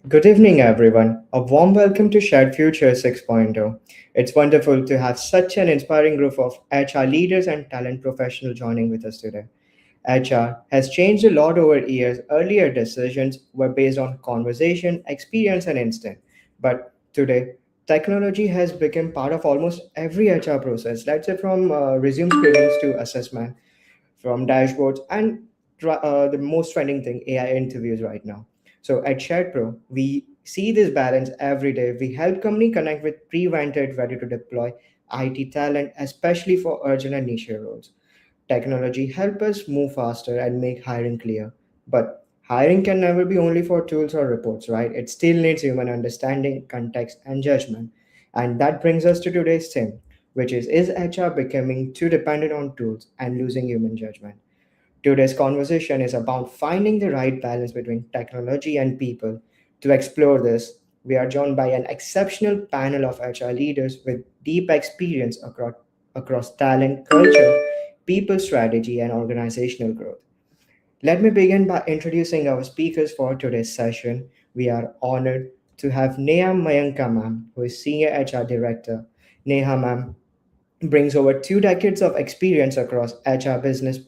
Good evening, everyone. A warm welcome to Shared Future 6.0. It's wonderful to have such an inspiring group of HR leaders and talent professionals joining with us today. HR has changed a lot over years. Earlier decisions were based on conversation, experience, and instinct. But today, technology has become part of almost every HR process. Let's say from resume screenings to assessment, from dashboards, and the most trending thing, AI interviews right now. So at Sharedpro, we see this balance every day. We help company connect with prevented, ready to deploy IT talent, especially for urgent and niche roles. Technology help us move faster and make hiring clear. But hiring can never be only for tools or reports, right? It still needs human understanding, context, and judgment. And that brings us to today's theme, which is HR becoming too dependent on tools and losing human judgment? Today's conversation is about finding the right balance between technology and people. To explore this, we are joined by an exceptional panel of HR leaders with deep experience across talent, culture, people strategy, and organizational growth. Let me begin by introducing our speakers for today's session. We are honored to have Neha Mayanka ma'am, who is Senior HR Director. Neha ma'am brings over 2 decades of experience across HR business,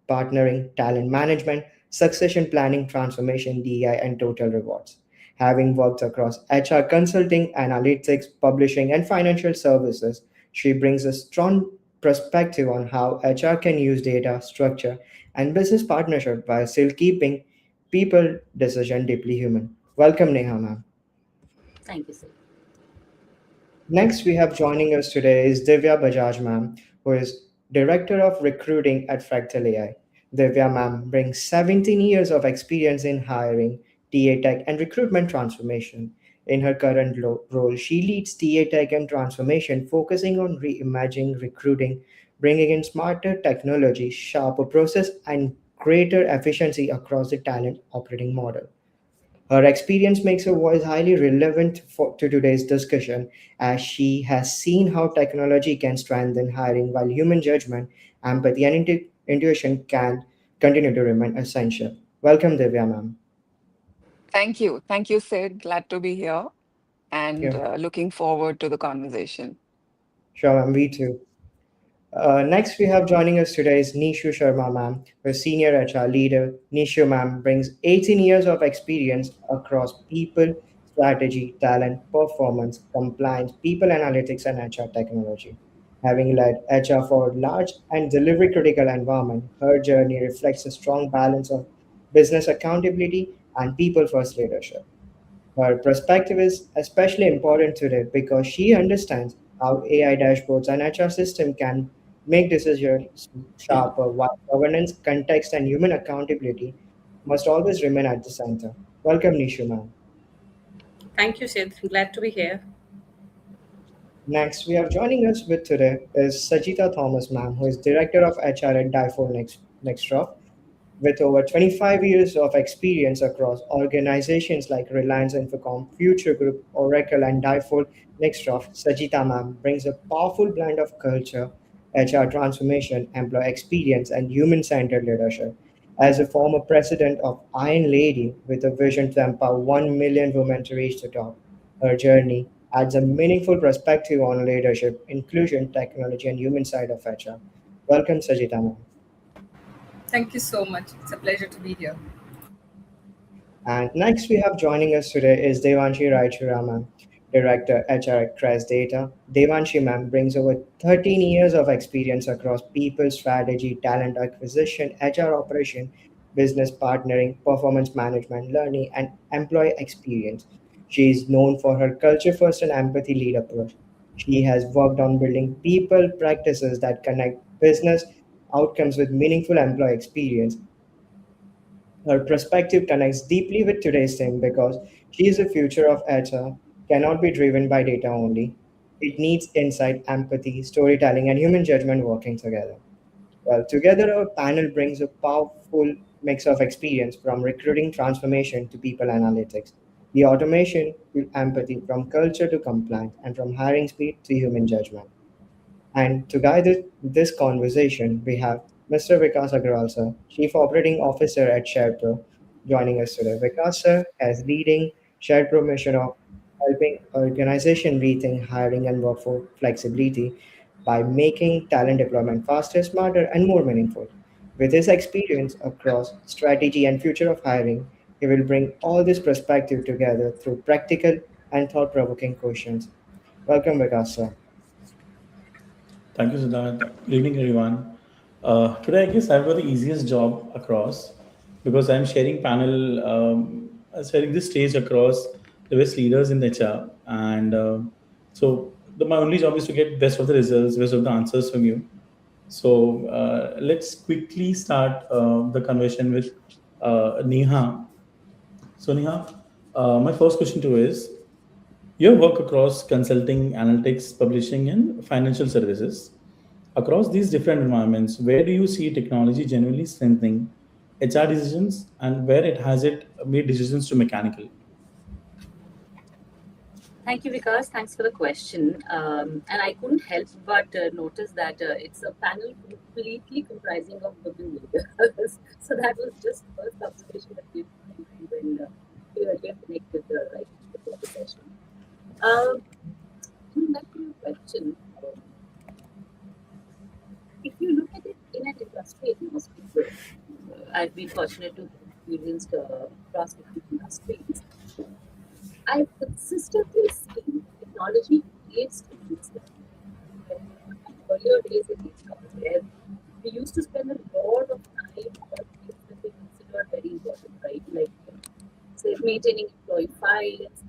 partnering, talent management, succession planning, transformation, DI, and total rewards. Having worked across HR consulting, analytics, publishing, and financial services, she brings a strong perspective on how HR can use data, structure, and business partnership while still keeping people decision deeply human. Welcome, Neha, ma'am. Thank you, sir. Next, we have joining us today is Divya Bajaj, ma'am, who is Director of Recruiting at Fractal AI. Divya, ma'am, brings 17 years of experience in hiring, TA Tech, and recruitment transformation. In her current role, she leads TA Tech and transformation, focusing on reimagining recruiting, bringing in smarter technology, sharper process, and greater efficiency across the talent operating model. Her experience makes her voice highly relevant to today's discussion, as she has seen how technology can strengthen hiring while human judgment, empathy, and intuition can continue to remain essential. Welcome, Divya, ma'am. Thank you. Thank you, Sid. Glad to be here and Yeah, looking forward to the conversation. sure, ma'am. We too. Next, we have joining us today is Neesu Sharma, ma'am, a senior HR leader. Neesu, ma'am, brings 18 years of experience across people, strategy, talent, performance, compliance, people analytics, and HR technology. Having led HR for large and delivery critical environment, her journey reflects a strong balance of business accountability and people first leadership. Her perspective is especially important today because she understands how AI dashboards and HR system can make decisions sharper, while governance, context, and human accountability must always remain at the center. Welcome, Nishu, ma'am. Thank you, Sid. Glad to be here. Next, we have joining us with today is Sajita Thomas, ma'am, who is Director of HR at Diebold Nixdorf. With over 25 years of experience across organizations like Reliance Infocom, Future Group, Oracle, and Diebold Nixdorf, Sajita ma'am brings a powerful blend of culture, HR transformation, employee experience, and human-centered leadership. As a former president of Iron Lady with a vision to empower 1 million women to reach the top, her journey adds a meaningful perspective on leadership, inclusion, technology, and human side of HR. Welcome, Sajita ma'am. Thank you so much. It's a pleasure to be here. And next we have joining us today is Devanshi Raichura, ma'am, Director HR at Crest Data. Devanshi ma'am brings over 13 years of experience across people strategy, talent acquisition, HR operation, business partnering, performance management, learning, and employee experience. She is known for her culture first and empathy lead approach. She has worked on building people practices that connect business outcomes with meaningful employee experience. Her perspective connects deeply with today's theme because she is the future of HR, cannot be driven by data only. It needs insight, empathy, storytelling, and human judgment working together. Well, together our panel brings a powerful mix of experience from recruiting transformation to people analytics, the automation to empathy, from culture to compliance, and from hiring speed to human judgment. And to guide this conversation, we have Mr. Vikas Agrawal, sir, Chief Operating Officer at Sharedpro, joining us today. Vikas, sir, has leading Sharedpro mission of helping organization rethink hiring and workforce flexibility by making talent deployment faster, smarter, and more meaningful. With his experience across strategy and future of hiring, he will bring all this perspective together through practical and thought-provoking questions. Welcome, Vikas, sir. Thank you, Siddharth. Good evening, everyone. Today, I guess I've got the easiest job across because I'm sharing this stage across the best leaders in the HR, and my only job is to get best of the results, best of the answers from you. So let's quickly start the conversation with Neha. So Neha, my first question to you is: your work across consulting, analytics, publishing, and financial services. Across these different environments, where do you see technology genuinely strengthening HR decisions and where it has it made decisions to mechanical? Thank you, Vikas. Thanks for the question. And I couldn't help but notice that it's a panel completely comprising of women leaders. So that was just first observation that came to my mind when we earlier connected right before the session. Um, Coming back to your question, if you look at it in an industry agnostic way, I've been fortunate to have experienced across different industries. I've consistently seen technology creates difference when earlier days in HR, where we used to spend a lot of time on things that we considered very important, right? Like, say, maintaining employee files,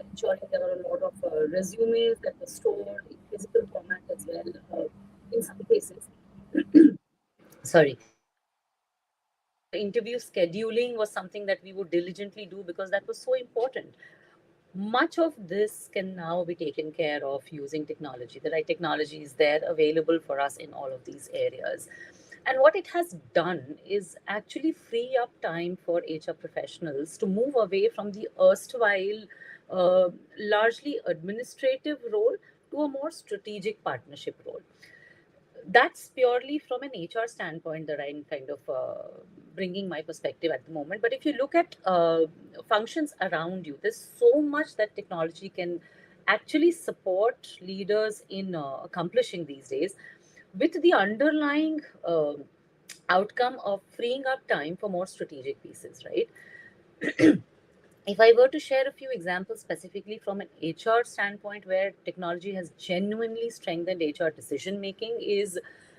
ensuring there were a lot of resumes that were stored in physical format as well, in some cases. Sorry. Interview scheduling was something that we would diligently do because that was so important. Much of this can now be taken care of using technology. The right technology is there available for us in all of these areas. And what it has done is actually free up time for HR professionals to move away from the erstwhile, largely administrative role to a more strategic partnership role. That's purely from an HR standpoint that I'm kind of bringing my perspective at the moment. But if you look at functions around you, there's so much that technology can actually support leaders in accomplishing these days with the underlying outcome of freeing up time for more strategic pieces, right? If I were to share a few examples specifically from an HR standpoint where technology has genuinely strengthened HR decision making, is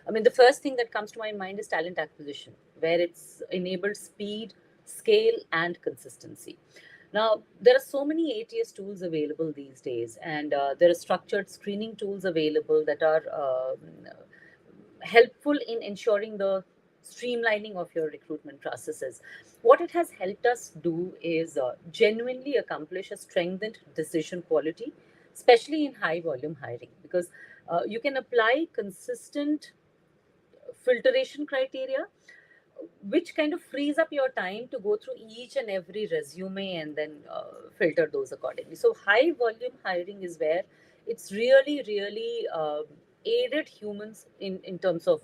I mean, the first thing that comes to my mind is talent acquisition, where it's enabled speed, scale, and consistency. Now, there are so many ATS tools available these days, and there are structured screening tools available that are helpful in ensuring the streamlining of your recruitment processes. What it has helped us do is genuinely accomplish a strengthened decision quality, especially in high volume hiring, because you can apply consistent filtration criteria which kind of frees up your time to go through each and every resume and then filter those accordingly. So high volume hiring is where it's really aided humans in terms of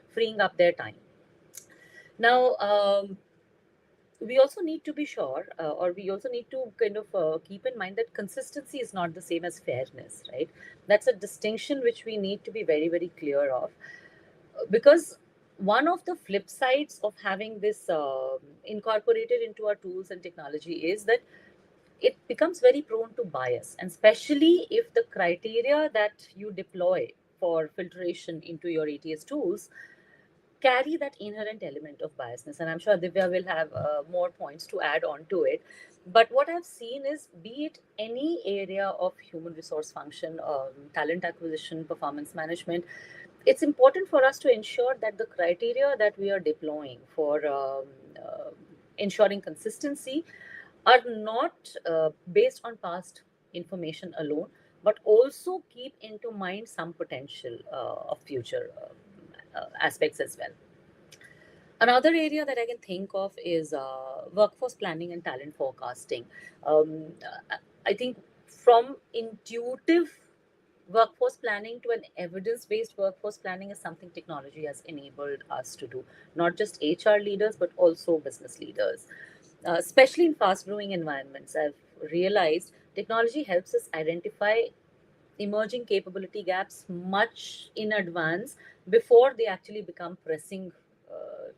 freeing up their time. Now, we also need to be sure, or we also need to kind of keep in mind that consistency is not the same as fairness, right? That's a distinction which we need to be very clear of, because one of the flip sides of having this incorporated into our tools and technology is that it becomes very prone to bias, and especially if the criteria that you deploy for filtration into your ATS tools carry that inherent element of biasness. And I'm sure Divya will have more points to add on to it. But what I've seen is, be it any area of human resource function, talent acquisition, performance management, it's important for us to ensure that the criteria that we are deploying for ensuring consistency are not based on past information alone, but also keep into mind some potential of future aspects as well. Another area that I can think of is workforce planning and talent forecasting. Um, I think from intuitive workforce planning to an evidence based workforce planning is something technology has enabled us to do, not just HR leaders, but also business leaders. especially in fast growing environments. I've realized technology helps us identify emerging capability gaps much in advance before they actually become pressing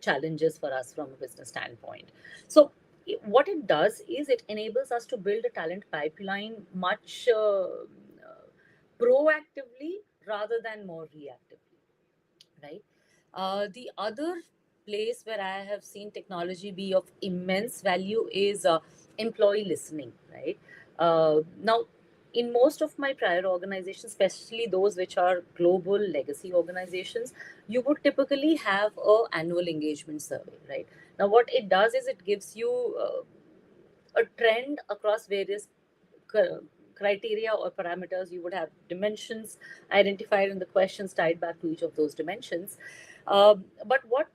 challenges for us from a business standpoint. So, what it does is it enables us to build a talent pipeline much proactively rather than more reactively, right? The other place where I have seen technology be of immense value is employee listening, right? Now, in most of my prior organizations, especially those which are global legacy organizations, you would typically have a annual engagement survey, right? Now, what it does is it gives you a trend across various criteria or parameters. You would have dimensions identified in the questions tied back to each of those dimensions. But what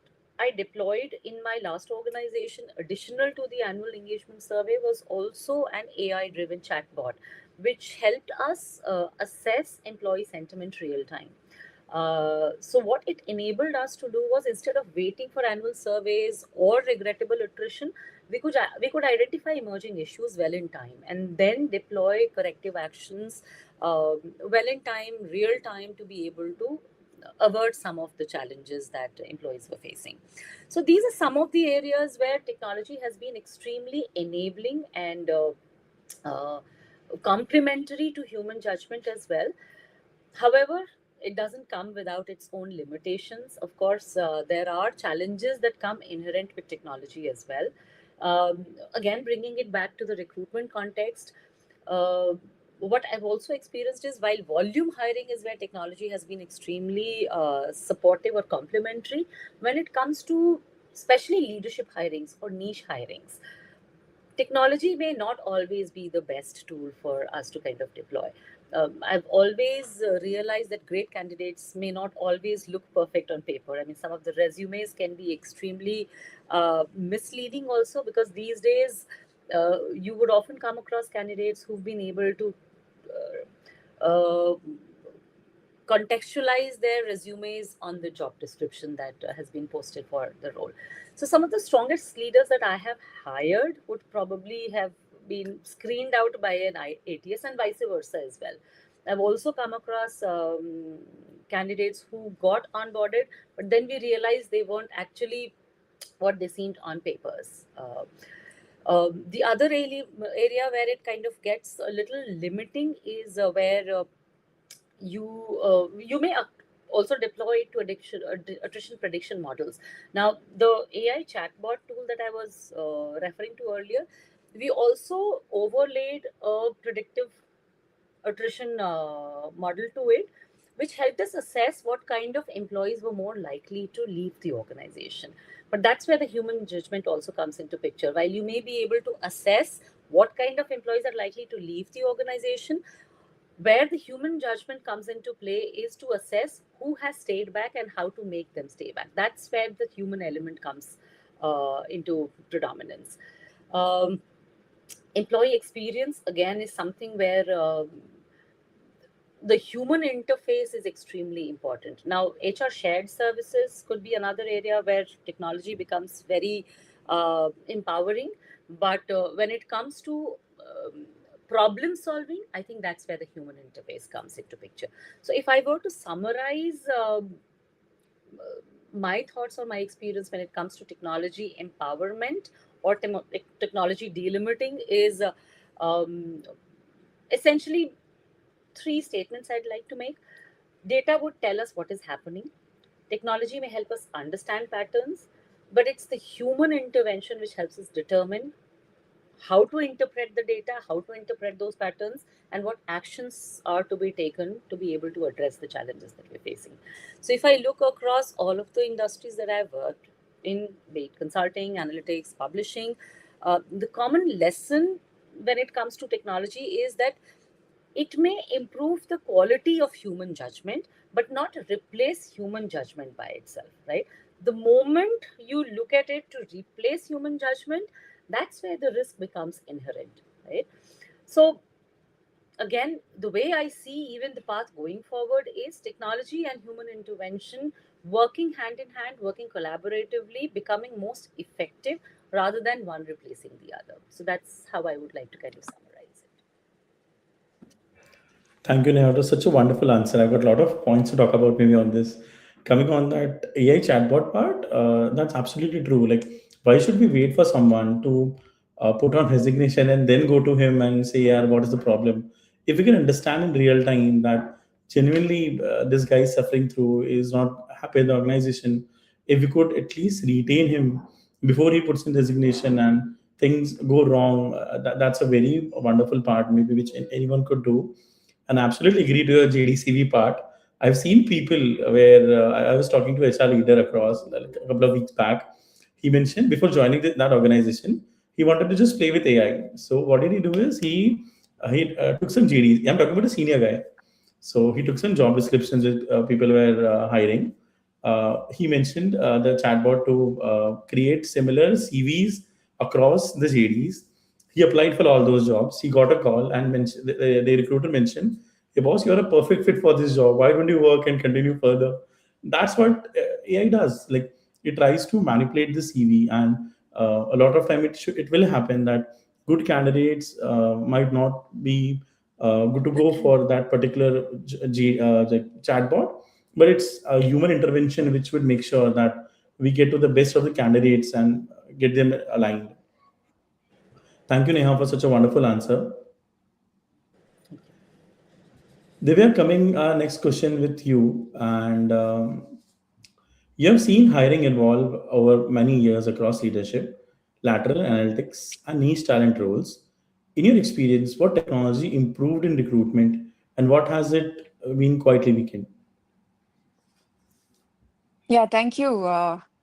I deployed in my last organization, additional to the annual engagement survey, was also an AI driven chatbot, which helped us assess employee sentiment real time. So what it enabled us to do was, instead of waiting for annual surveys or regrettable attrition, we could identify emerging issues well in time and then deploy corrective actions well in time, real time, to be able to avert some of the challenges that employees were facing. So these are some of the areas where technology has been extremely enabling and uh, complementary to human judgment as well. However, it doesn't come without its own limitations. Of course, there are challenges that come inherent with technology as well. Again, bringing it back to the recruitment context, uh, what I've also experienced is, while volume hiring is where technology has been extremely supportive or complementary, when it comes to especially leadership hirings or niche hirings, technology may not always be the best tool for us to kind of deploy. I've always realized that great candidates may not always look perfect on paper. I mean, some of the resumes can be extremely misleading also, because these days you would often come across candidates who've been able to contextualize their resumes on the job description that has been posted for the role. So some of the strongest leaders that I have hired would probably have been screened out by an ATS, and vice versa as well. I've also come across candidates who got onboarded, but then we realized they weren't actually what they seemed on papers. The other area where it kind of gets a little limiting is where you may also deploy it to attrition prediction models. Now, the AI chatbot tool that I was referring to earlier, we also overlaid a predictive attrition model to it, which helped us assess what kind of employees were more likely to leave the organization. But that's where the human judgment also comes into picture. While you may be able to assess what kind of employees are likely to leave the organization, where the human judgment comes into play is to assess who has stayed back and how to make them stay back. That's where the human element comes into predominance. Um, Employee experience, again, is something where the human interface is extremely important. Now, HR shared services could be another area where technology becomes very empowering. But when it comes to problem solving, I think that's where the human interface comes into picture. So, if I were to summarize my thoughts or my experience when it comes to technology empowerment or technology delimiting, is um, essentially three statements I'd like to make. Data would tell us what is happening. Technology may help us understand patterns, but it's the human intervention which helps us determine how to interpret the data, how to interpret those patterns, and what actions are to be taken to be able to address the challenges that we're facing. So, if I look across all of the industries that I've worked in, be it consulting, analytics, publishing, the common lesson when it comes to technology is that it may improve the quality of human judgment, but not replace human judgment by itself, right? The moment you look at it to replace human judgment, that's where the risk becomes inherent, right? So, again, the way I see even the path going forward is technology and human intervention working hand in hand, working collaboratively, becoming most effective rather than one replacing the other. So that's how I would like to kind of summarize it. Thank you, Neha. That was such a wonderful answer. I've got a lot of points to talk about maybe on this. Coming on that AI chatbot part, that's absolutely true. Like, why should we wait for someone to put on resignation and then go to him and say, yeah, what is the problem? If we can understand in real time that genuinely this guy is suffering through, is not happy in the organization, if we could at least retain him before he puts in resignation and things go wrong, that's a very wonderful part, maybe which anyone could do. And I absolutely agree to your JDCV part. I've seen people where I was talking to HR leader across like a couple of weeks back. He mentioned before joining that organization, he wanted to just play with AI. So what did he do is he took some JDs. I'm talking about a senior guy. So he took some job descriptions that people were hiring. He mentioned the chatbot to create similar CVs across the JDs. He applied for all those jobs. He got a call and mentioned, the recruiter mentioned, "Hey boss, you're a perfect fit for this job. Why don't you work and continue further?" That's what AI does. Like it tries to manipulate the CV, and a lot of time it will happen that good candidates might not be good to go for that particular the chatbot, but it's a human intervention which would make sure that we get to the best of the candidates and get them aligned. Thank you, Neha, for such a wonderful answer. Divya, coming next question with you, and you have seen hiring evolve over many years across leadership, lateral analytics, and niche talent roles. In your experience, what technology improved in recruitment, and what has it been quietly weakened? Yeah, thank you,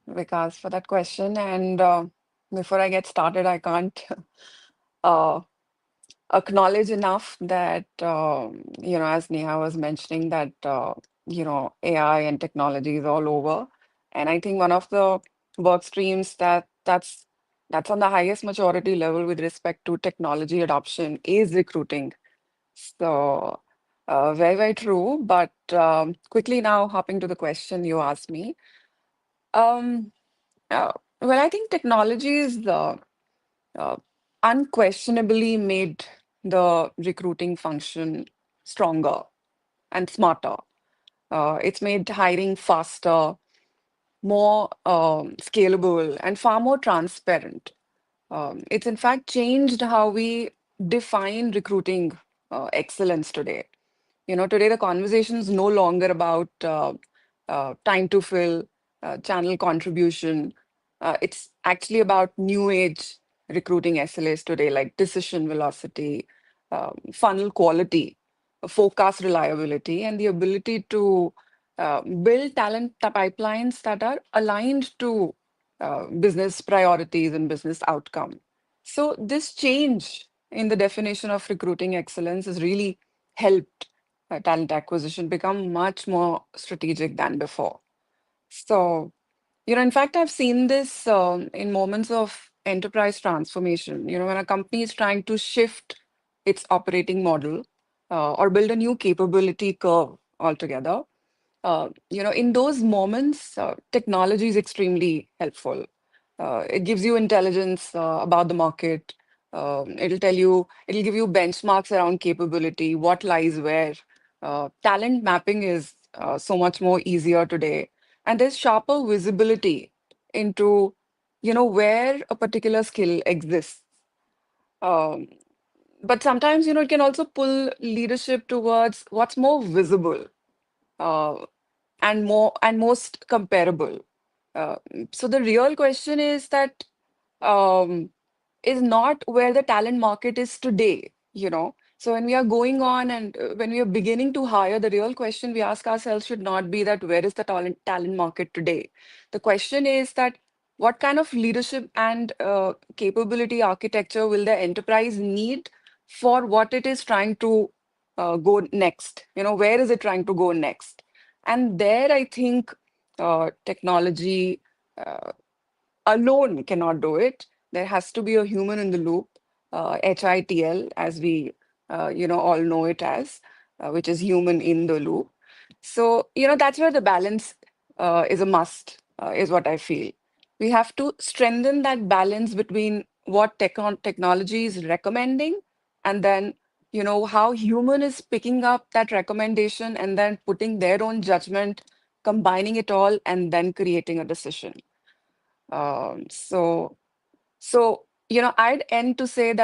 Vikas, for that question. And before I get started, I can't uh, acknowledge enough that, as Neha was mentioning, that, AI and technology is all over. And I think one of the work streams that's on the highest maturity level with respect to technology adoption is recruiting. So, very, very true. But quickly now, hopping to the question you asked me. Um, well, I think technology is uh, unquestionably made the recruiting function stronger and smarter. It's made hiring faster, more scalable, and far more transparent. It's in fact changed how we define recruiting excellence today. Today the conversation is no longer about time to fill, channel contribution. It's actually about new age recruiting SLAs today, like decision velocity, funnel quality, forecast reliability, and the ability to build talent pipelines that are aligned to business priorities and business outcome. So this change in the definition of recruiting excellence has really helped talent acquisition become much more strategic than before. So, in fact, I've seen this in moments of enterprise transformation. When a company is trying to shift its operating model or build a new capability curve altogether, in those moments, technology is extremely helpful. It gives you intelligence about the market. It'll give you benchmarks around capability, what lies where. Talent mapping is so much more easier today. And there's sharper visibility into, where a particular skill exists. Um, but sometimes, it can also pull leadership towards what's more visible. Uh, and most comparable. Uh, so the real question is that um, is not where the talent market is today. So when we are going on and when we are beginning to hire, the real question we ask ourselves should not be that where is the talent market today. The question is that what kind of leadership and capability architecture will the enterprise need for what it is trying to go next? Where is it trying to go next? And there, I think technology uh, alone cannot do it. There has to be a human in the loop, HITL, as we all know it as, which is human in the loop. So that's where the balance is a must, is what I feel. We have to strengthen that balance between what technology is recommending, and then how human is picking up that recommendation and then putting their own judgment, combining it all, and then creating a decision. So I'd ended saying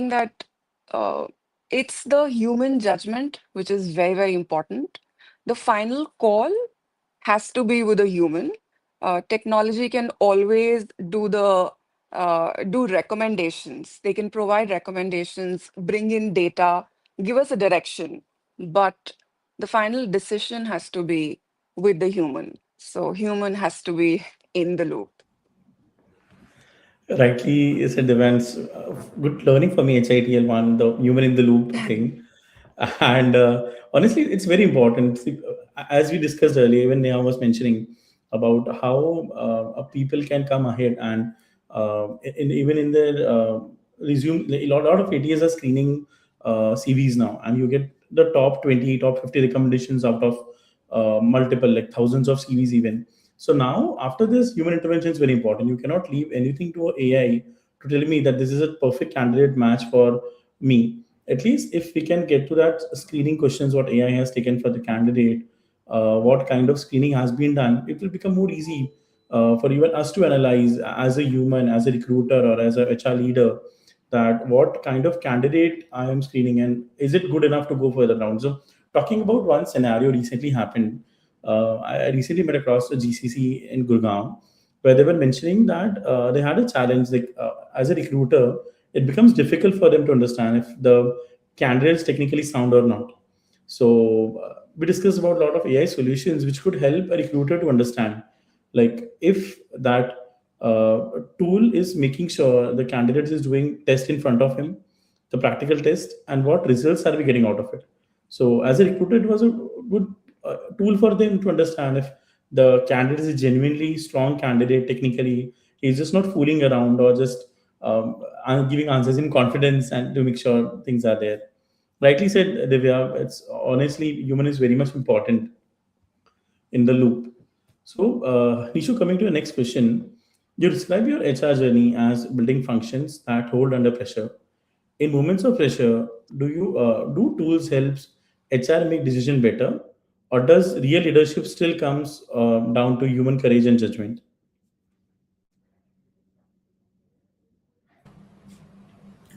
that uh, it's the human judgment which is very, very important. The final call has to be with a human. Technology can always do recommendations. They can provide recommendations, bring in data, give us a direction, but the final decision has to be with the human. So human has to be in the loop. Rightly said, Devans. Good learning for me, HITL one, the human in the loop thing. And honestly, it's very important. See, as we discussed earlier, even Neha was mentioning about how people can come ahead and even in their resume, lot of ATS are screening CVs now, and you get the top 20, top 50 recommendations out of multiple, like thousands of CVs even. So now, after this, human intervention is very important. You cannot leave anything to AI to tell me that this is a perfect candidate match for me. At least if we can get to that screening questions, what AI has taken for the candidate, what kind of screening has been done, it will become more easy for even us to analyze as a human, as a recruiter, or as a HR leader, that what kind of candidate I am screening and is it good enough to go further round. So, talking about one scenario recently happened, I recently met across a GCC in Gurgaon where they were mentioning that they had a challenge. Like as a recruiter, it becomes difficult for them to understand if the candidate is technically sound or not. So we discussed about a lot of AI solutions which could help a recruiter to understand, like if that tool is making sure the candidate is doing test in front of him, the practical test, and what results are we getting out of it. So as a recruiter, it was a good tool for them to understand if the candidate is a genuinely strong candidate technically. He's just not fooling around or just giving answers in confidence and to make sure things are there. Rightly said, Divya. It's honestly human is very much important in the loop. So, Nishu, coming to your next question, you describe your HR journey as building functions that hold under pressure. In moments of pressure, do tools helps HR make decision better, or does real leadership still comes down to human courage and judgment?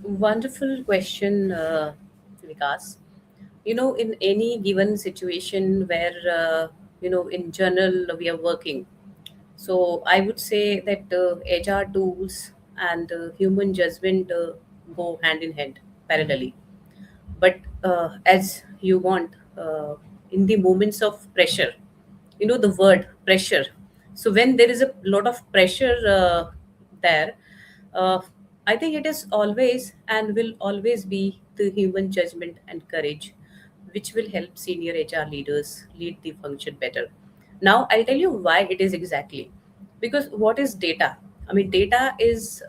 Wonderful question, Vikas. In any given situation where, in general we are working, so I would say that HR tools and human judgment go hand in hand parallelly. But as you want, in the moments of pressure, the word pressure. So when there is a lot of pressure there, uh, I think it is always and will always be the human judgment and courage which will help senior HR leaders lead the function better. Now I'll tell you why it is exactly. Because what is data? I mean, data is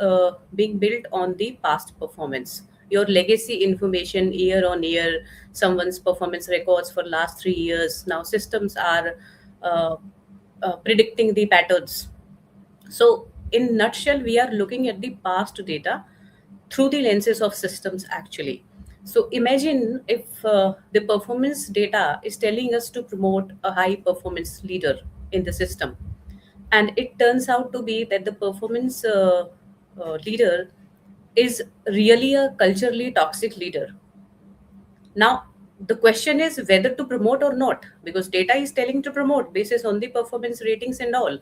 being built on the past performance, your legacy information year on year, someone's performance records for last 3 years. Now systems are uh, predicting the patterns. So, in nutshell, we are looking at the past data through the lenses of systems actually. So, imagine if the performance data is telling us to promote a high performance leader in the system, and it turns out to be that the performance leader is really a culturally toxic leader. Now, the question is whether to promote or not, because data is telling to promote basis on the performance ratings and all.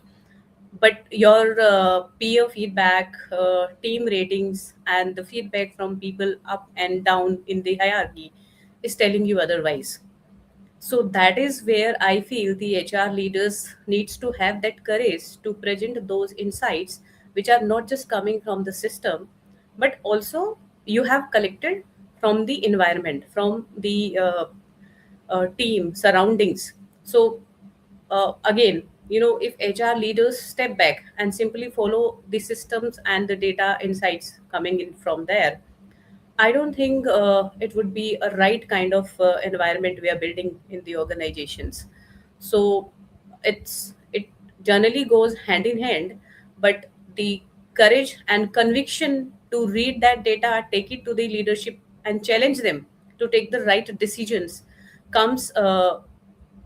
But your peer feedback, team ratings, and the feedback from people up and down in the hierarchy is telling you otherwise. So that is where I feel the HR leaders needs to have that courage to present those insights which are not just coming from the system, but also you have collected from the environment, from the team surroundings. So again, if HR leaders step back and simply follow the systems and the data insights coming in from there, I don't think it would be a right kind of environment we are building in the organizations. So it generally goes hand in hand, but the courage and conviction to read that data, take it to the leadership, and challenge them to take the right decisions comes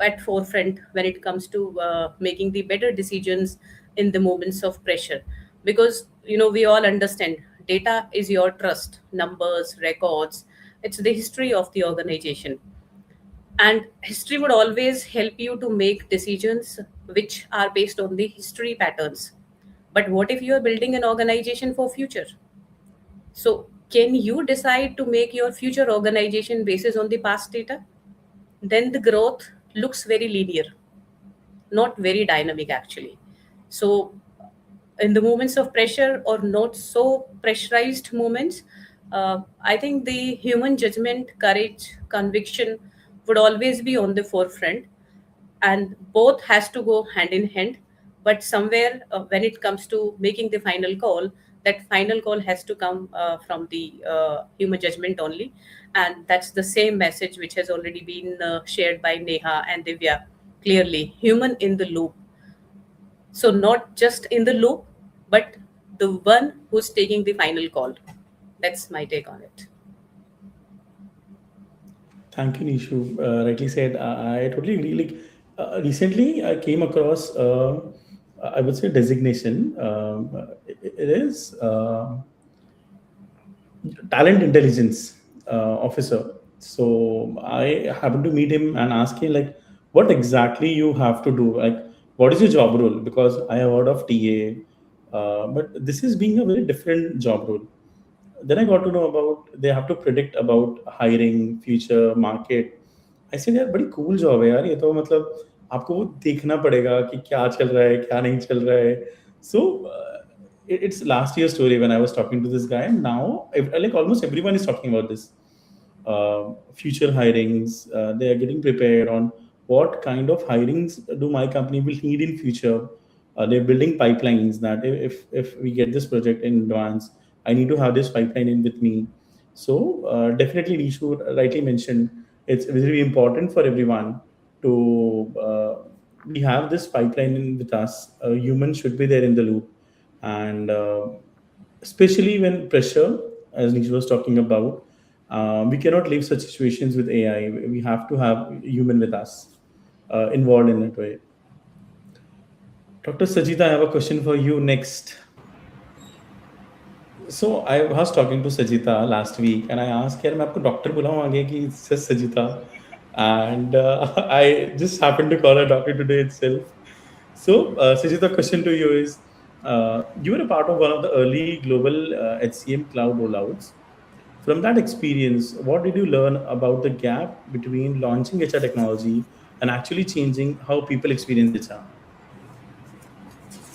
at forefront when it comes to making the better decisions in the moments of pressure. Because we all understand data is your trust, numbers, records. It's the history of the organization, and history would always help you to make decisions which are based on the history patterns. But what if you are building an organization for future? So can you decide to make your future organization basis on the past data? Then the growth looks very linear, not very dynamic actually. So in the moments of pressure or not so pressurized moments, I think the human judgment, courage, conviction would always be on the forefront, and both has to go hand in hand. But somewhere when it comes to making the final call, that final call has to come from the human judgment only. And that's the same message which has already been shared by Neha and Divya. Clearly human in the loop, so not just in the loop, but the one who's taking the final call. That's my take on it. Thank you, Nishu. Rightly said. I totally agree. Like recently, I came across, I would say, designation. It is talent intelligence officer. So I happened to meet him and ask him like, what exactly you have to do? Like, what is your job role? Because I have heard of TA, but this is being a very different job role. Then I got to know about they have to predict about hiring, future market. I said यार बड़ी cool job है यार ये तो मतलब आपको वो देखना पड़ेगा कि क्या चल रहा है क्या नहीं चल रहा है. So it's last year's story when I was talking to this guy, and now like almost everyone is talking about this future hirings. They are getting prepared on what kind of hirings do my company will need in future. They're building pipelines that if we get this project in advance, I need to have this pipeline in with me. So definitely, Nishu rightly mentioned, it's very important for everyone to we have this pipeline in with us. Humans should be there in the loop, and especially when pressure, as Nishu was talking about, we cannot leave such situations with AI. We have to have human with us involved in that way. Dr. Sajita, I have a question for you next. So I was talking to Sajita last week, and I asked her, "मैं आपको doctor बुलाऊं आगे कि it's just Sajita?" And I just happened to call her doctor today itself. So Sajita, question to you is, you were a part of one of the early global HCM cloud rollouts. From that experience, what did you learn about the gap between launching HR technology and actually changing how people experience HR?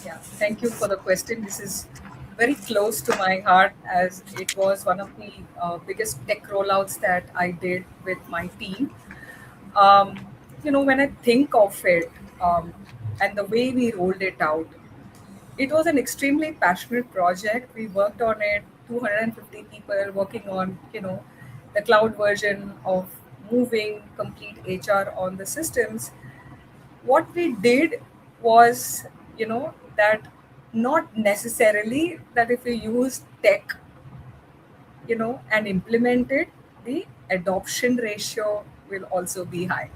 Yeah, thank you for the question. This is very close to my heart as it was one of the biggest tech rollouts that I did with my team. Um, when I think of it and the way we rolled it out, it was an extremely passionate project. We worked on it, 250 people working on, the cloud version of moving complete HR on the systems. What we did was, that not necessarily that if you use tech, and implement it, the adoption ratio will also be high.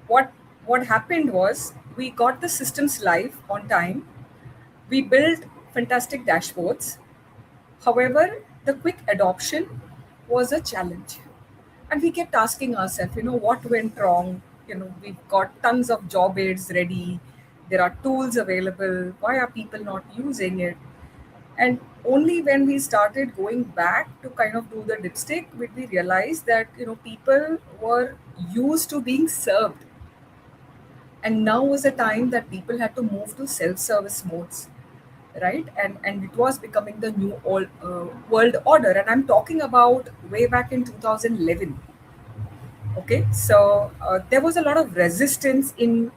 What happened was we got the systems live on time. We built fantastic dashboards. However, the quick adoption was a challenge. And we kept asking ourselves, what went wrong? We've got tons of job aids ready. There are tools available. Why are people not using it? And only when we started going back to kind of do the dipstick, did we realize that, people were used to being served. And now was a time that people had to move to self-service modes, right? And it was becoming the new world order, and I'm talking about way back in 2011. Okay, so there was a lot of resistance in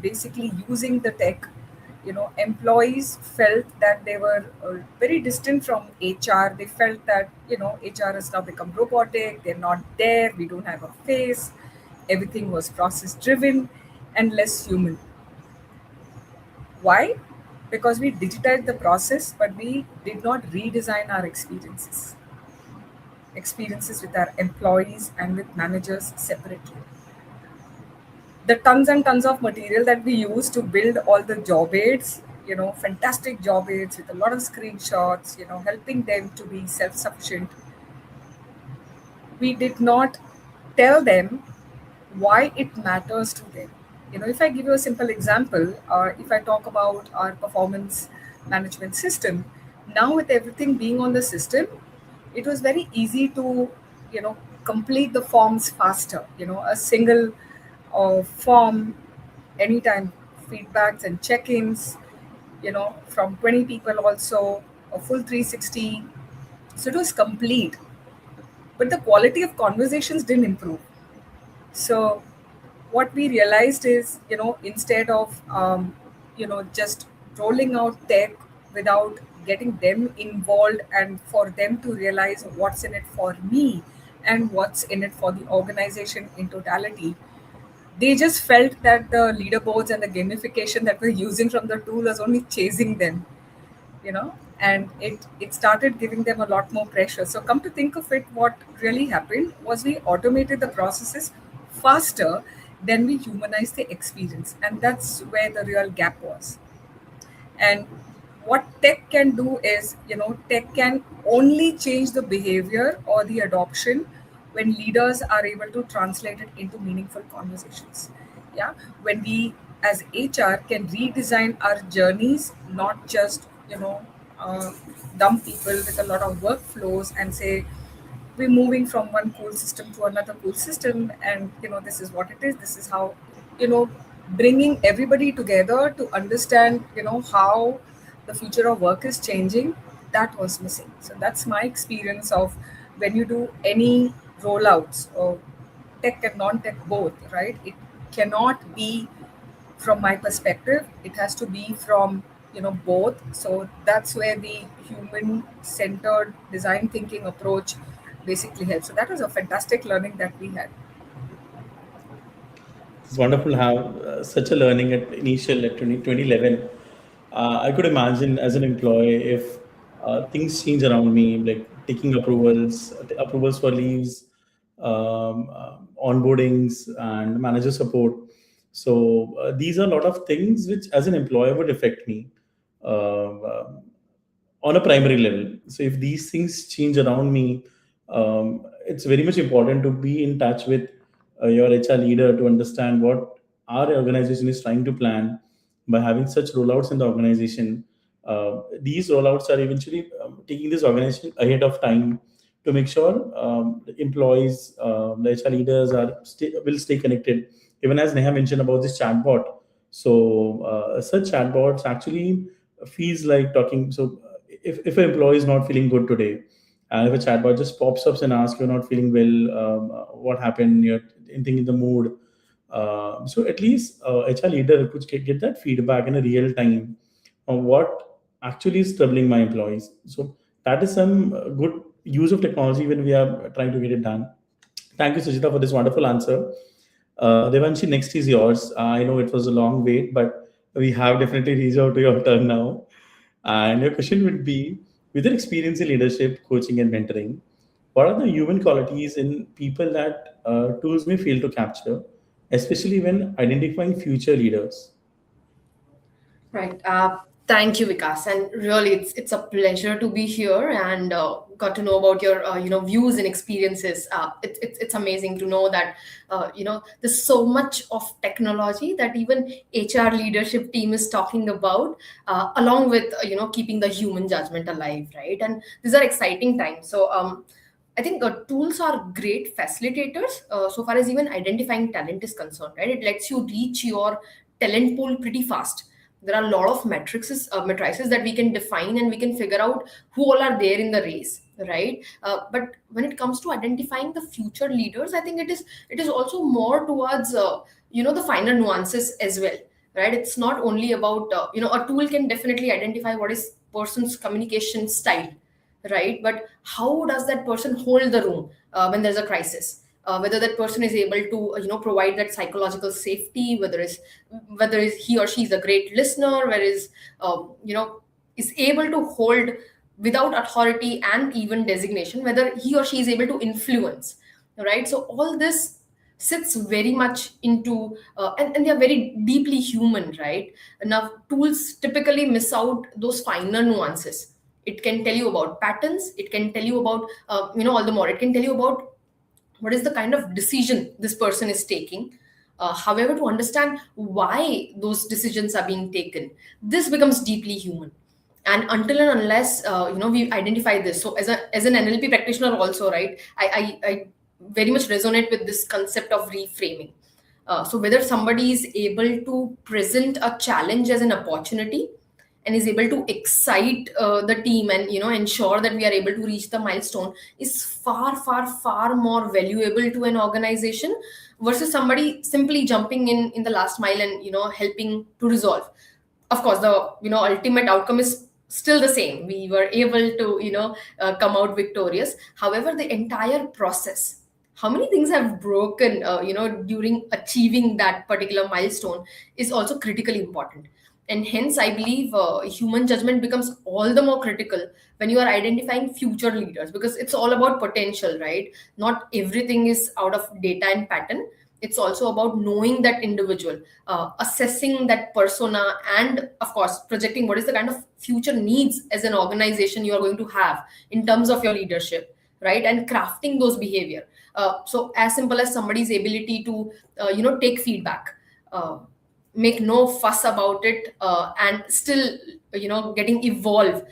basically using the tech. Employees felt that they were very distant from HR. They felt that HR has now become robotic. They're not there. We don't have a face. Everything was process driven and less human. Why? Because we digitized the process, but we did not redesign our experiences with our employees and with managers separately. The tons and tons of material that we use to build all the job aids, fantastic job aids with a lot of screenshots, helping them to be self sufficient, we did not tell them why it matters to them. If I give you a simple example, if I talk about our performance management system, now with everything being on the system, it was very easy to, complete the forms faster. A single form, anytime feedbacks and check-ins, from 20 people also, a full 360. So it was complete, but the quality of conversations didn't improve. So what we realized is, instead of just rolling out tech without getting them involved and for them to realize what's in it for me and what's in it for the organization in totality, they just felt that the leaderboards and the gamification that we're using from the tool was only chasing them, and it started giving them a lot more pressure. So come to think of it, what really happened was we automated the processes faster than we humanized the experience, and that's where the real gap was. And what tech can do is, tech can only change the behavior or the adoption when leaders are able to translate it into meaningful conversations. Yeah. When we as HR can redesign our journeys, not just, dump people with a lot of workflows and say, we're moving from one cool system to another cool system, and this is what it is, this is how, you know bringing everybody together to understand, how the future of work is changing, that was missing. So that's my experience of when you do any rollouts of tech and non-tech both, right? It cannot be from my perspective, it has to be from, both. So that's where the human centered design thinking approach basically helps. So that was a fantastic learning that we had. It's wonderful to have such a learning at initial at 2011. I could imagine as an employee if things change around me, like taking approvals for leaves, onboardings, and manager support. So these are a lot of things which, as an employer, would affect me. Uh, on a primary level. So if these things change around me, it's very much important to be in touch with your HR leader to understand what our organization is trying to plan by having such rollouts in the organization. These rollouts are eventually taking this organization ahead of time to make sure the employees, the HR leaders will stay connected. Even as Neha mentioned about this chatbot, so such chatbots actually feels like talking. So if an employee is not feeling good today, and if a chatbot just pops up and asks you're not feeling well, what happened, you're anything in the mood, so at least HR leader could get that feedback in a real time on what actually is troubling my employees. So that is some good use of technology when we are trying to get it done. Thank you, Sajita, for this wonderful answer. Devanshi, next is yours. I know it was a long wait, but we have definitely reached out to your turn now. And your question would be, with your experience in leadership, coaching, and mentoring, what are the human qualities in people that tools may fail to capture, especially when identifying future leaders? Right. Thank you, Vikas. And really, it's a pleasure to be here and got to know about your views and experiences. It's amazing to know that there's so much of technology that even HR leadership team is talking about, along with keeping the human judgment alive, right? And these are exciting times. So I think tools are great facilitators so far as even identifying talent is concerned, right? It lets you reach your talent pool pretty fast. There are a lot of matrices that we can define, and we can figure out who all are there in the race, right? But when it comes to identifying the future leaders, I think it is also more towards the finer nuances as well, right? It's not only about a tool can definitely identify what is person's communication style, right? But how does that person hold the room when there's a crisis? whether that person is able to provide that psychological safety, whether is he or she is a great listener, where is is able to hold without authority and even designation, whether he or she is able to influence, right? So all this sits very much into and they are very deeply human, right? Now tools typically miss out those finer nuances. It can tell you about patterns, it can tell you about all the more, it can tell you about what is the kind of decision this person is taking. However, to understand why those decisions are being taken, this becomes deeply human. And until and unless we identify this, so as an NLP practitioner also, right, I very much resonate with this concept of reframing. So whether somebody is able to present a challenge as an opportunity and is able to excite the team and ensure that we are able to reach the milestone, is far far far more valuable to an organization versus somebody simply jumping in the last mile and helping to resolve. Of course, the ultimate outcome is still the same. We were able to come out victorious. However, the entire process, how many things have broken during achieving that particular milestone, is also critically important. And hence I believe human judgment becomes all the more critical when you are identifying future leaders, because it's all about potential, right? Not everything is out of data and pattern. It's also about knowing that individual, assessing that persona, and of course projecting what is the kind of future needs as an organization you are going to have in terms of your leadership, right? And crafting those behavior. So as simple as somebody's ability to take feedback, uh, make no fuss about it, and still getting evolve,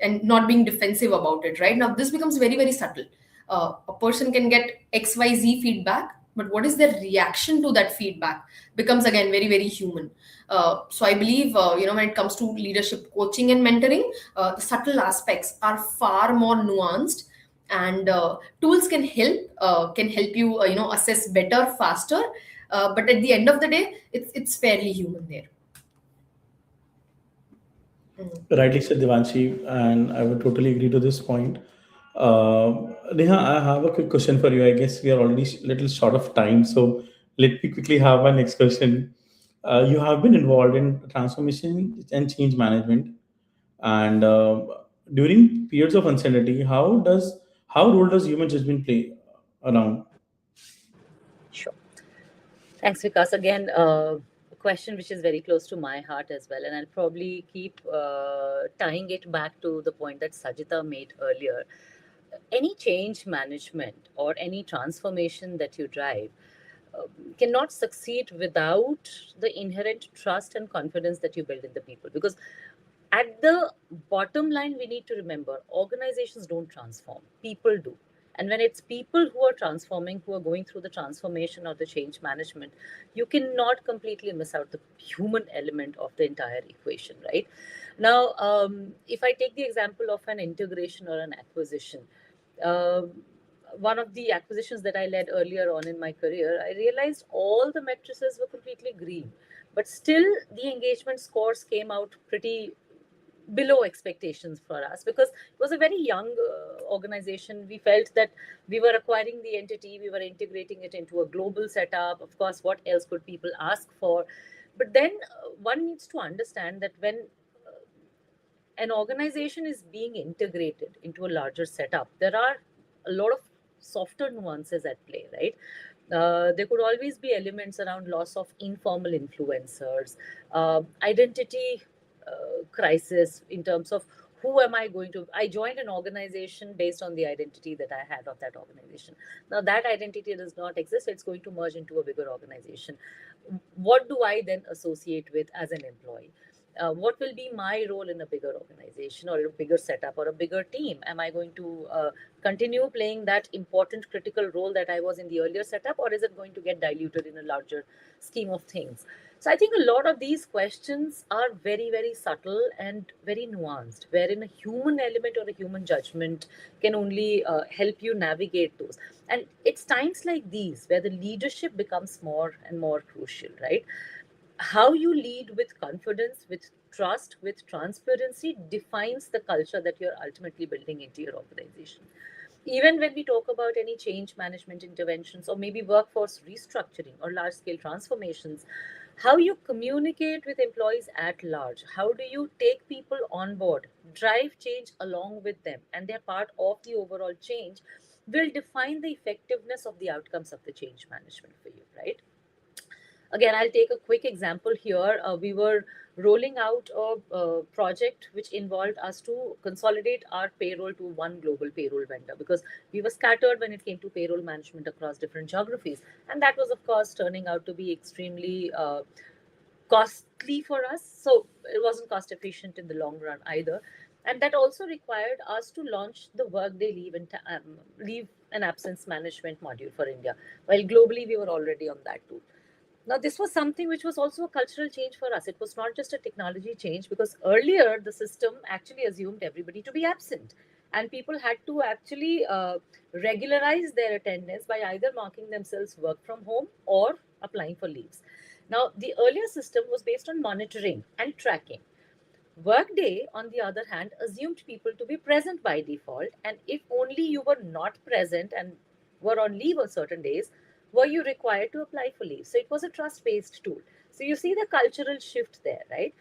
and not being defensive about it, right? Now this becomes very very subtle. A person can get XYZ feedback, but what is their reaction to that feedback becomes again very very human. So I believe when it comes to leadership coaching and mentoring, the subtle aspects are far more nuanced, and tools can help you assess better, faster, but at the end of the day, it's fairly human there. Mm. Rightly said, Devanshi, and I would totally agree to this point. Neha, I have a quick question for you. I guess we are already little short of time, so let me quickly have my next question. You have been involved in transformation and change management, and during periods of uncertainty, how role does human judgment play around? Sure. Thanks, Vikas. Again, a question which is very close to my heart as well, and I'll probably keep tying it back to the point that Sajita made earlier. Any change management or any transformation that you drive cannot succeed without the inherent trust and confidence that you build in the people. Because at the bottom line, we need to remember organizations don't transform, people do. And when it's people who are transforming, who are going through the transformation or the change management, you cannot completely miss out the human element of the entire equation, right? Now, if I take the example of an integration or an acquisition, um one of the acquisitions that I led earlier on in my career, I realized all the matrices were completely green, but still the engagement scores came out pretty below expectations for us because it was a very young organization. We felt that we were acquiring the entity, we were integrating it into a global setup. Of course, what else could people ask for? But then one needs to understand that when an organization is being integrated into a larger setup, there are a lot of softer nuances at play, right? There could always be elements around loss of informal influencers, identity crisis in terms of who am I going to. I joined an organization based on the identity that I had of that organization. Now, that identity does not exist, it's going to merge into a bigger organization. What do I then associate with as an employee? What will be my role in a bigger organization or a bigger setup or a bigger team? Am I going to continue playing that important critical role that I was in the earlier setup, or is it going to get diluted in a larger scheme of things? So I think a lot of these questions are very, very subtle and very nuanced, wherein a human element or a human judgment can only help you navigate those. And it's times like these where the leadership becomes more and more crucial, right? How you lead with confidence, with trust, with transparency defines the culture that you're ultimately building into your organization. Even when we talk about any change management interventions or maybe workforce restructuring or large scale transformations, how you communicate with employees at large, how do you take people on board, drive change along with them, and they're part of the overall change, will define the effectiveness of the outcomes of the change management for you, right? Again, I'll take a quick example here. We were rolling out a project which involved us to consolidate our payroll to one global payroll vendor because we were scattered when it came to payroll management across different geographies. And that was, of course, turning out to be extremely costly for us. So it wasn't cost efficient in the long run either. And that also required us to launch the workday leave and absence management module for India. While globally we were already on that too. Now, this was something which was also a cultural change for us. It was not just a technology change because earlier the system actually assumed everybody to be absent. And people had to actually regularize their attendance by either marking themselves work from home or applying for leaves. Now, the earlier system was based on monitoring and tracking. Workday, on the other hand, assumed people to be present by default, and if only you were not present and were on leave on certain days, were you required to apply for leave. So it was a trust based tool. So you see the cultural shift there, right?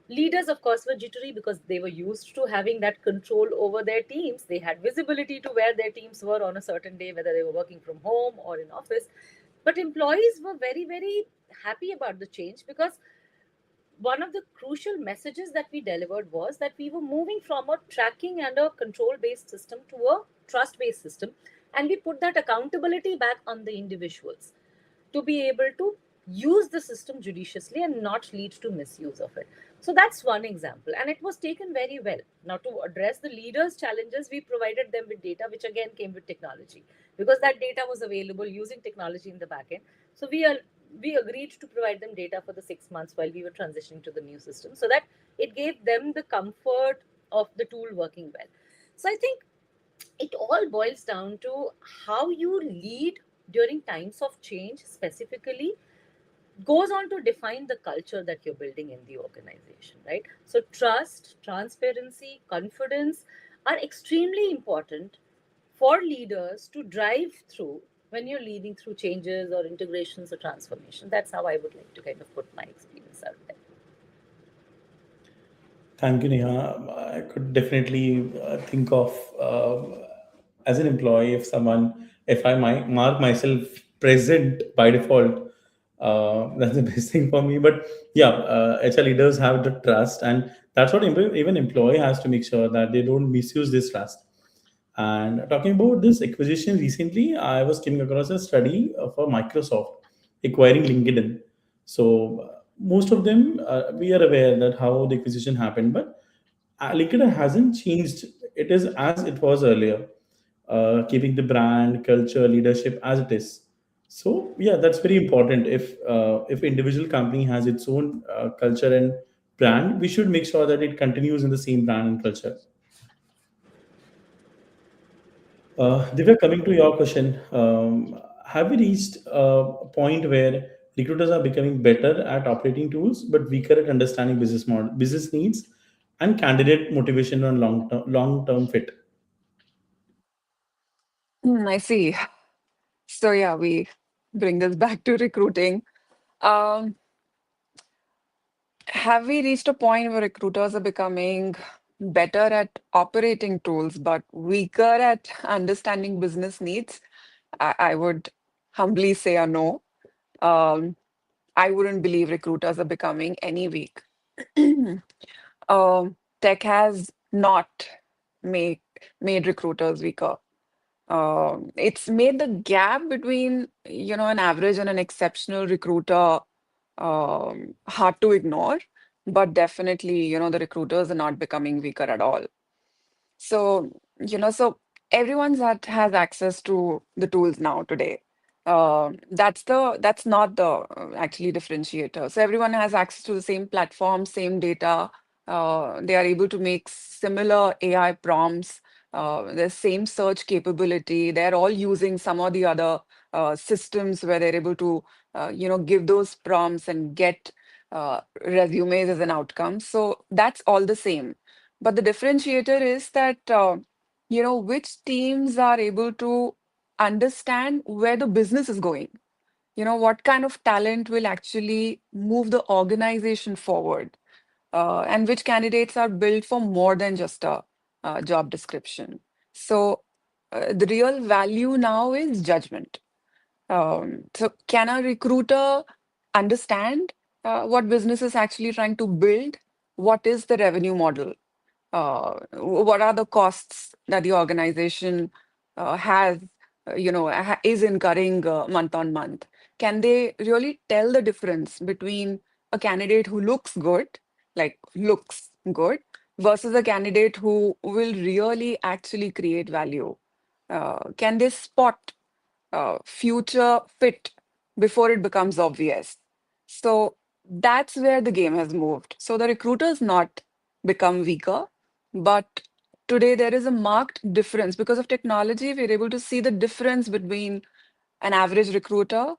Leaders, of course, were jittery because they were used to having that control over their teams. They had visibility to where their teams were on a certain day, whether they were working from home or in office. But employees were very, very happy about the change because one of the crucial messages that we delivered was that we were moving from a tracking and a control based system to a trust based system. And we put that accountability back on the individuals to be able to use the system judiciously and not lead to misuse of it. So that's one example. And it was taken very well. Now, to address the leaders' challenges, we provided them with data, which again came with technology because that data was available using technology in the backend. So we agreed to provide them data for the 6 months while we were transitioning to the new system so that it gave them the comfort of the tool working well. So I think it all boils down to how you lead during times of change specifically goes on to define the culture that you're building in the organization, right? So trust, transparency, confidence are extremely important for leaders to drive through when you're leading through changes or integrations or transformation. That's how I would like to kind of put my experience out there. Thank you, Neha. I could definitely think of as an employee, if I might mark myself present by default, that's the best thing for me. But yeah, HR leaders have the trust, and that's what even employee has to make sure that they don't misuse this trust. And talking about this acquisition recently, I was coming across a study for Microsoft acquiring LinkedIn. So most of them, we are aware that how the acquisition happened, but LinkedIn hasn't changed. It is as it was earlier, keeping the brand, culture, leadership as it is. So yeah, that's very important. If individual company has its own culture and brand, we should make sure that it continues in the same brand and culture. Divya, coming to your question, have we reached a point where recruiters are becoming better at operating tools but weaker at understanding business needs, and candidate motivation on long term fit? I see. So yeah, we bring this back to recruiting. Um, have we reached a point where recruiters are becoming better at operating tools but weaker at understanding business needs? I would humbly say a no. Um, I wouldn't believe recruiters are becoming any weak. Tech has not made made recruiters weaker. It's made the gap between, an average and an exceptional recruiter hard to ignore. But definitely, the recruiters are not becoming weaker at all. So, so everyone's has access to the tools now today. That's not the actually differentiator. So everyone has access to the same platform, same data. They are able to make similar AI prompts, the same search capability. They're all using some or the other systems where they're able to, give those prompts and get resumes as an outcome. So that's all the same. But the differentiator is that, which teams are able to understand where the business is going. What kind of talent will actually move the organization forward, and which candidates are built for more than just a job description. So, the real value now is judgment. So, can a recruiter understand what business is actually trying to build? What is the revenue model? What are the costs that the organization has, is incurring month on month? Can they really tell the difference between a candidate who looks good, like looks good, versus a candidate who will really actually create value? Can they spot future fit before it becomes obvious? So that's where the game has moved. So the recruiters not become weaker, but today there is a marked difference because of technology. We're able to see the difference between an average recruiter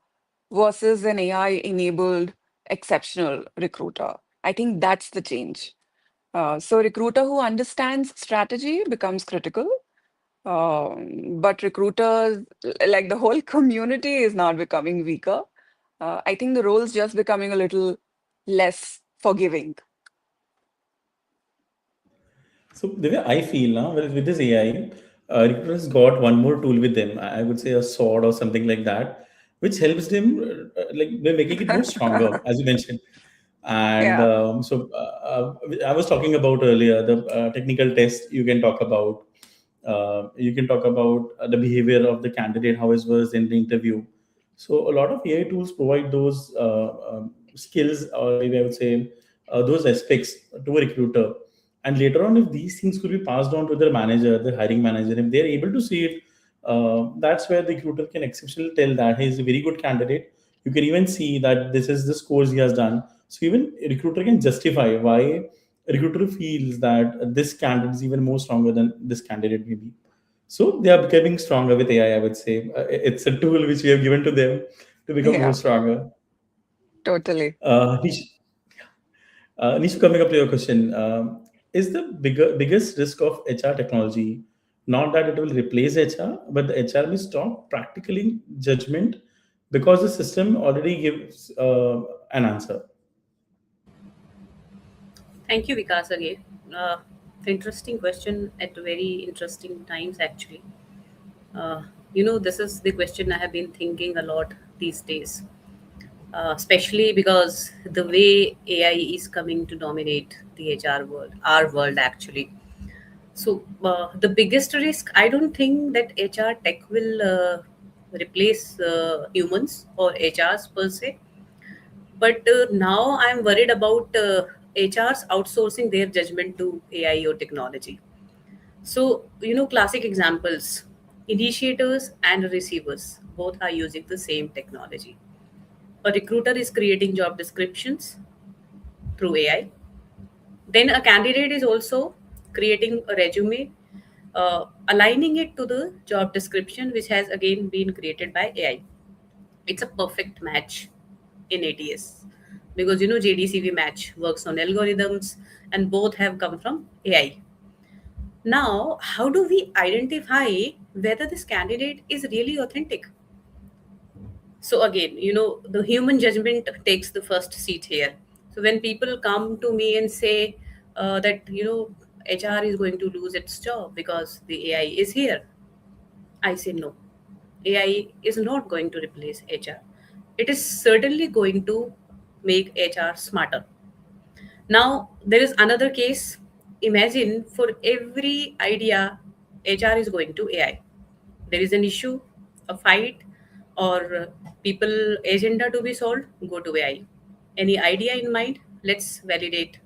versus an AI-enabled exceptional recruiter. I think that's the change. So recruiter who understands strategy becomes critical, but recruiters, like the whole community, is not becoming weaker. I think the role's just becoming a little less forgiving. So the way I feel now, with this AI, recruiters got one more tool with them. I would say a sword or something like that, which helps them, like by making it more stronger, as you mentioned. And Yeah. I was talking about earlier the technical test. You can talk about, the behavior of the candidate, how it was in the interview. So a lot of AI tools provide those skills, or maybe I would say those aspects to a recruiter. And later on, if these things could be passed on to the manager, the hiring manager, if they're able to see it, that's where the recruiter can exceptionally tell that he is a very good candidate. You can even see that this is the scores he has done. So even a recruiter can justify why a recruiter feels that this candidate is even more stronger than this candidate maybe. So they are becoming stronger with AI, I would say. It's a tool which we have given to them to become more Yeah, stronger. totally. Nishu, coming up to your question, is the biggest risk of HR technology not that it will replace HR, but the HR will stop practically judgment because the system already gives an answer. Thank you, Vikas, again. Uh, Interesting question at very interesting times, actually. Uh, this is the question I have been thinking a lot these days, especially because the way AI is coming to dominate the HR world, our world, actually. So, the biggest risk, I don't think that HR tech will replace humans or HRs per se. But now I'm worried about HRs outsourcing their judgment to AI or technology. So, classic examples, initiators and receivers both are using the same technology. A recruiter is creating job descriptions through AI. Then a candidate is also creating a resume, aligning it to the job description, which has again been created by AI. It's a perfect match in ATS because JDCV match works on algorithms and both have come from AI. Now, how do we identify whether this candidate is really authentic? So again, the human judgment takes the first seat here. So when people come to me and say that HR is going to lose its job because the AI is here, I say no. AI is not going to replace HR. It is certainly going to make HR smarter. Now, there is another case. Imagine for every idea, HR is going to AI. There is an issue, a fight, or people agenda to be solved, go to AI. Any idea in mind? Let's validate,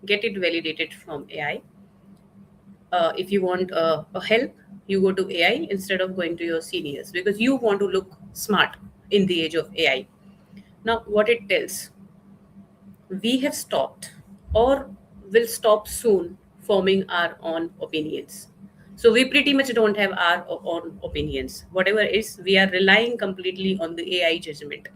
get it validated from AI. If you want a help, you go to AI instead of going to your seniors because you want to look smart in the age of AI. Now, what it tells, we have stopped or will stop soon forming our own opinions. So we pretty much don't have our own opinions. Whatever is, we are relying completely on the AI judgment.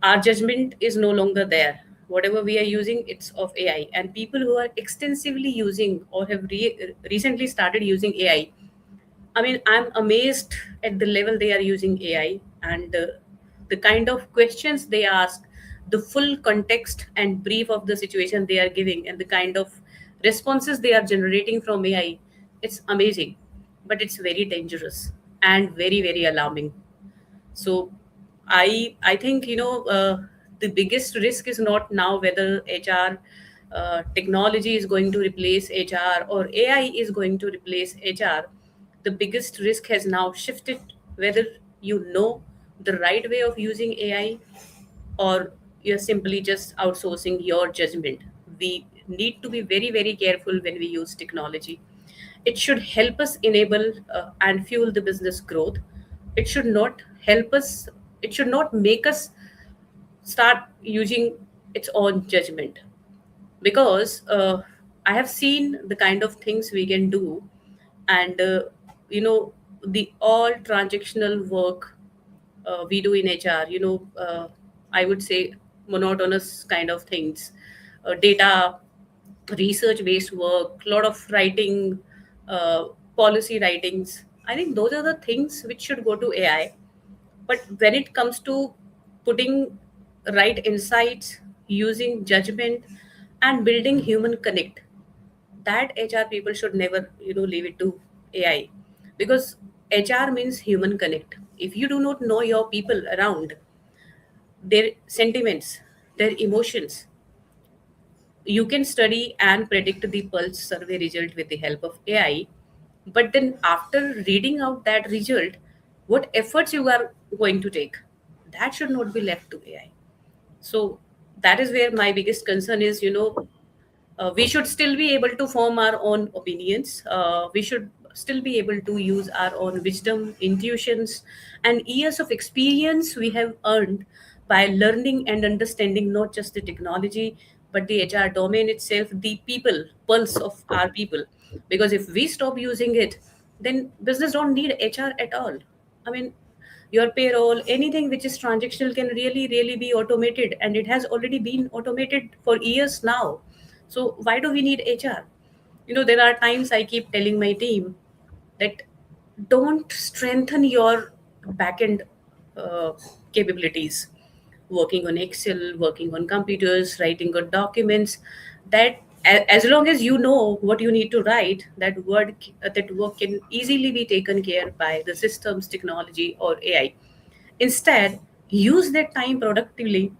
Our judgment is no longer there. Whatever we are using, it's of AI. And people who are extensively using or have recently started using AI, I mean, I'm amazed at the level they are using AI, and the kind of questions they ask, the full context and brief of the situation they are giving, and the kind of responses they are generating from AI. It's amazing, but it's very dangerous and very, very alarming. So I think, the biggest risk is not now whether HR technology is going to replace HR or AI is going to replace HR. The biggest risk has now shifted whether you know the right way of using AI, or you're simply just outsourcing your judgment. We need to be very, very careful when we use technology. It should help us enable and fuel the business growth. It should not help us, it should not make us start using its own judgment. Because I have seen the kind of things we can do, and you know, the all transactional work we do in HR, I would say monotonous kind of things, data research based work, a lot of writing, uh, policy writings. I think those are the things which should go to AI. But when it comes to putting right insights, using judgment, and building human connect, that HR people should never, leave it to AI. Because HR means human connect. If you do not know your people around, their sentiments, their emotions, you can study and predict the pulse survey result with the help of AI. But then, after reading out that result, what efforts you are going to take, that should not be left to AI. So, that is where my biggest concern is. We should still be able to form our own opinions. We should still be able to use our own wisdom, intuitions, and years of experience we have earned by learning and understanding not just the technology, but the HR domain itself, the people, pulse of our people. Because if we stop using it, then business don't need HR at all. I mean, your payroll, anything which is transactional can really, really be automated, and it has already been automated for years now. So why do we need HR? There are times I keep telling my team that don't strengthen your backend uh, capabilities, working on Excel, working on computers, writing good documents. That as long as you know what you need to write, that work can easily be taken care by the systems, technology, or AI. Instead, use that time productively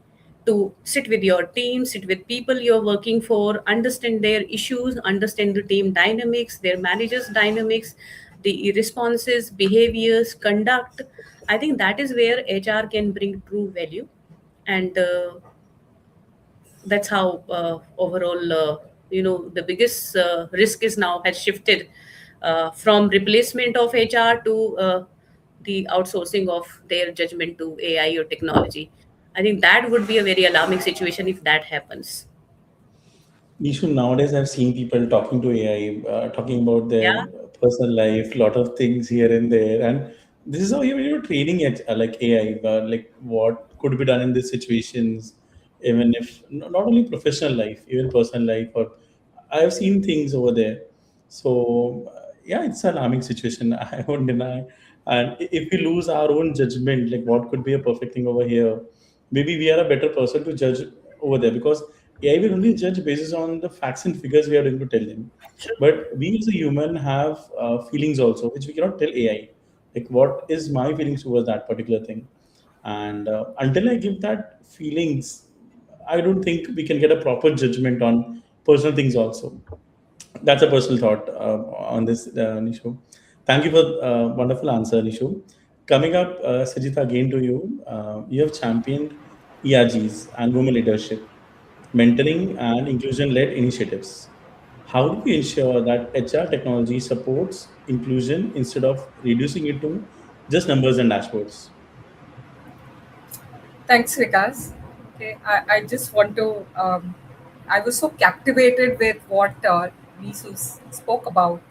to sit with your team, sit with people you're working for, understand their issues, understand the team dynamics, their managers' dynamics, the responses, behaviors, conduct. I think that is where HR can bring true value. And that's how overall, the biggest risk is now has shifted from replacement of HR to the outsourcing of their judgment to AI or technology. I think that would be a very alarming situation if that happens. Nishu, nowadays I've seen people talking to AI, talking about their Yeah, personal life, lot of things here and there, and this is how you're training it, like AI, like what could be done in these situations, even if not only professional life, even personal life, or I have seen things over there. So yeah, it's an alarming situation. I won't deny. And if we lose our own judgment, like what could be a perfect thing over here, maybe we are a better person to judge over there, because AI will only judge basis on the facts and figures we are going to tell them. true. But we as a human have feelings also, which we cannot tell AI. Like, what is my feelings towards that particular thing? And until I give that feelings, I don't think we can get a proper judgment on personal things also. That's a personal thought on this, Nishu. Thank you for wonderful answer, Nishu. Coming up, Sajita, again to you. You have championed ERGs and women leadership, mentoring and inclusion-led initiatives. How do we ensure that HR technology supports inclusion instead of reducing it to just numbers and dashboards? Thanks, Vikas. Okay, I just want to. I was so captivated with what Neesu spoke about,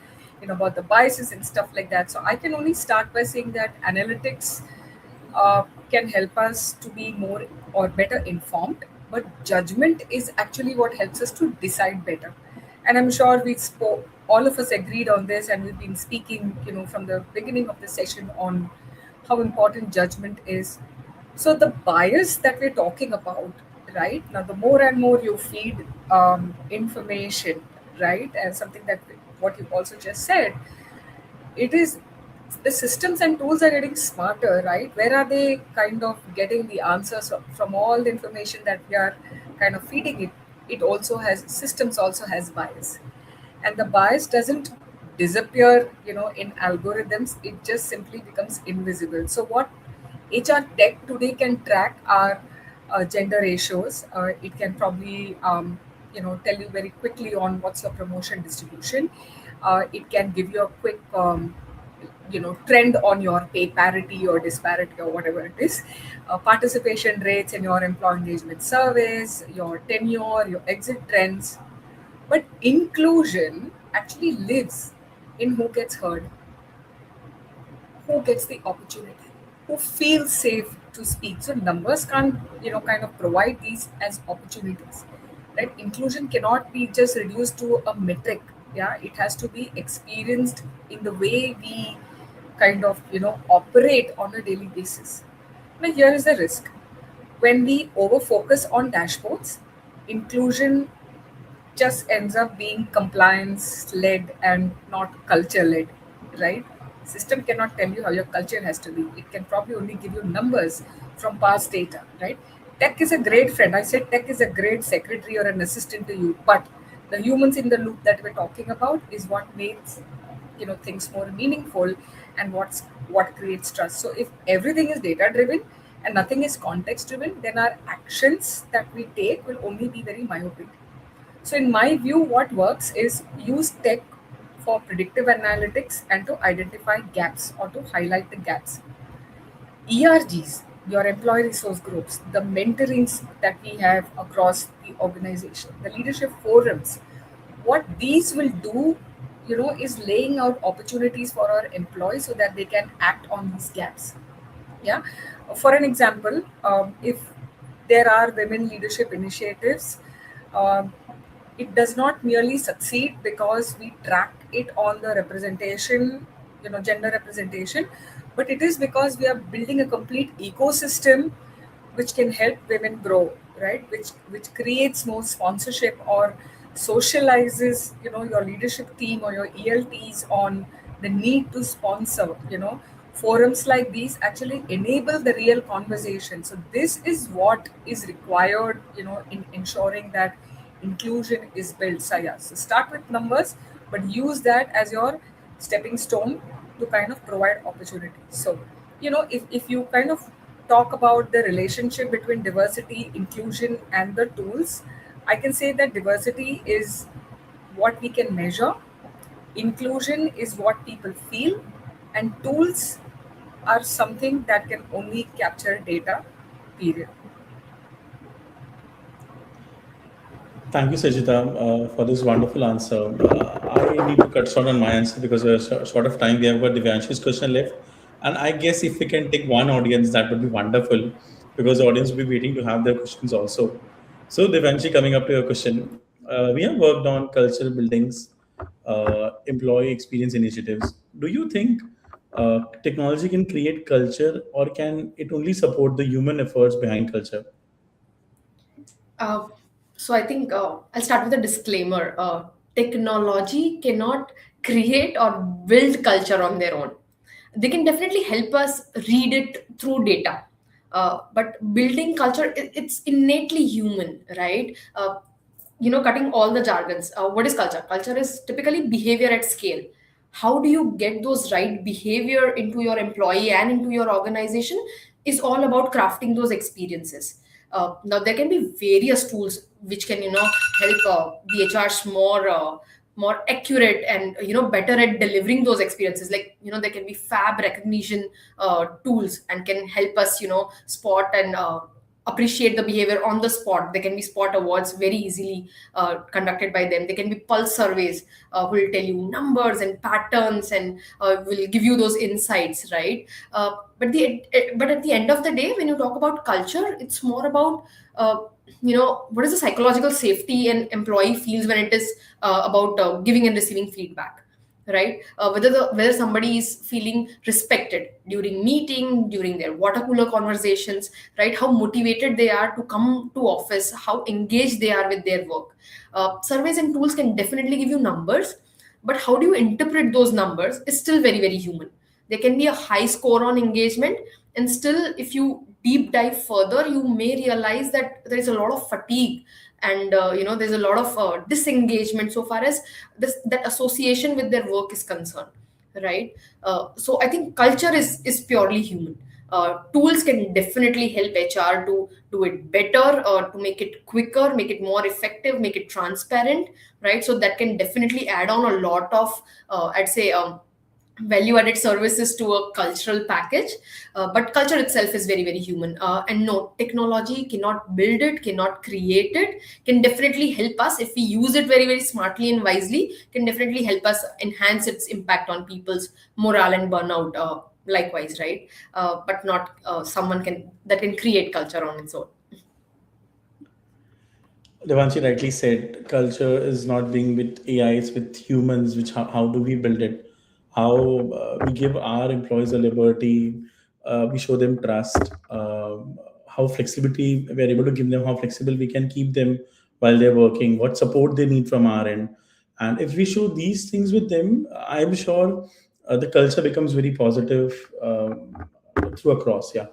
about the biases and stuff like that. So I can only start by saying that analytics can help us to be more or better informed. but judgment is actually what helps us to decide better. And I'm sure we spoke, all of us agreed on this, and we've been speaking, from the beginning of the session on how important judgment is. So the bias that we're talking about, right now, the more and more you feed information, right, and something that what you also just said, it is the systems and tools are getting smarter, right? Where are they kind of getting the answers from all the information that we are kind of feeding it? It also has systems also has bias, and the bias doesn't disappear, in algorithms. It just simply becomes invisible. So what HR tech today can track are gender ratios. It can probably tell you very quickly on what's your promotion distribution. It can give you a quick trend on your pay parity or disparity or whatever it is, participation rates in your employee engagement surveys, your tenure, your exit trends. But inclusion actually lives in who gets heard, who gets the opportunity, who feels safe to speak. So numbers can't, kind of provide these as opportunities. Right? Inclusion cannot be just reduced to a metric. Yeah, it has to be experienced in the way we kind of, operate on a daily basis. Now here is the risk. When we over focus on dashboards, inclusion just ends up being compliance led and not culture led, right? System cannot tell you how your culture has to be. It can probably only give you numbers from past data, right? Tech is a great friend. I said tech is a great secretary or an assistant to you, but the humans in the loop that we're talking about is what makes things more meaningful, and what creates trust. So if everything is data driven and nothing is context driven, then our actions that we take will only be very myopic. So, in my view, what works is use tech for predictive analytics and to identify gaps or to highlight the gaps. ERGs, your employee resource groups, the mentorings that we have across the organization, the leadership forums, what these will do, is laying out opportunities for our employees so that they can act on these gaps. Yeah. For an example, if there are women leadership initiatives, um, it does not merely succeed because we track it on the representation, gender representation, but it is because we are building a complete ecosystem which can help women grow, right? Which creates more sponsorship or socializes, your leadership team or your ELTs on the need to sponsor, forums like these actually enable the real conversation. So this is what is required, in ensuring that inclusion is built. So yeah, so start with numbers, but use that as your stepping stone to kind of provide opportunities. So, if you kind of talk about the relationship between diversity, inclusion, and the tools, I can say that diversity is what we can measure, inclusion is what people feel, and tools are something that can only capture data, period. Thank you, Sajita, for this wonderful answer. I need to cut short on my answer because we're short of time. We have got Devanshi's question left. And I guess if we can take one audience, that would be wonderful because the audience will be waiting to have their questions also. So, Devanshi, coming up to your question, we have worked on cultural buildings, employee experience initiatives. Do you think technology can create culture or can it only support the human efforts behind culture? Uh, so I think I'll start with a disclaimer. Technology cannot create or build culture on their own. They can definitely help us read it through data. But building culture, it's innately human, right? Cutting all the jargons. What is culture? Culture is typically behavior at scale. How do you get those right behavior into your employee and into your organization is all about crafting those experiences. Now there can be various tools which can help the HRs more accurate and better at delivering those experiences. Like there can be fab recognition tools and can help us spot and appreciate the behavior on the spot. There can be spot awards very easily conducted by them. There can be pulse surveys who will tell you numbers and patterns and will give you those insights, right? But at the end of the day, when you talk about culture, it's more about what is the psychological safety an employee feels when it is about giving and receiving feedback, right? Whether somebody is feeling respected during meeting, during their water cooler conversations, right? How motivated they are to come to office, how engaged they are with their work. Surveys and tools can definitely give you numbers, but how do you interpret those numbers is still very, very human. There can be a high score on engagement, and still, if you deep dive further, you may realize that there is a lot of fatigue, and there's a lot of disengagement so far as that association with their work is concerned, right? So I think culture is purely human. Tools can definitely help HR to do it better, or to make it quicker, make it more effective, make it transparent, right? So that can definitely add on a lot of, I'd say, value added services to a cultural package. But culture itself is very, very human. And no, technology cannot build it, cannot create it. Can definitely help us if we use it very, very smartly and wisely. Can definitely help us enhance its impact on people's morale and burnout. Likewise, right? But not someone can that can create culture on its own. Devanshi rightly said, culture is not being with AI, it's with humans. Which how do we build it? How we give our employees a liberty, we show them trust. How flexibility we're able to give them, how flexible we can keep them while they're working, what support they need from our end, and if we show these things with them, I'm sure the culture becomes very positive through across. Yeah,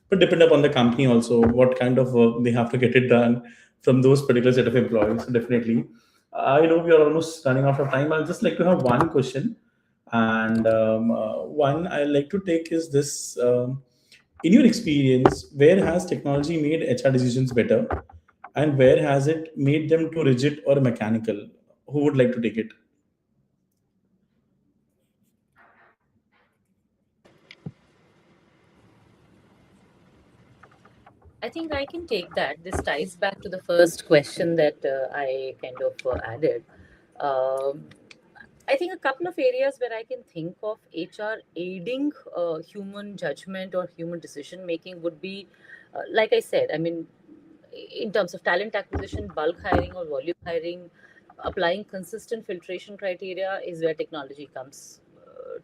but depend upon the company also what kind of work they have to get it done from those particular set of employees. So definitely, I know we are almost running out of time. I'll just like to have one question, and one I like to take is this: in your experience, where has technology made HR decisions better, and where has it made them too rigid or mechanical? Who would like to take it? I think I can take that. This ties back to the first question that I kind of added. Um, I think a couple of areas where I can think of HR aiding human judgment or human decision making would be, like I said, I mean, in terms of talent acquisition, bulk hiring or volume hiring, applying consistent filtration criteria is where technology comes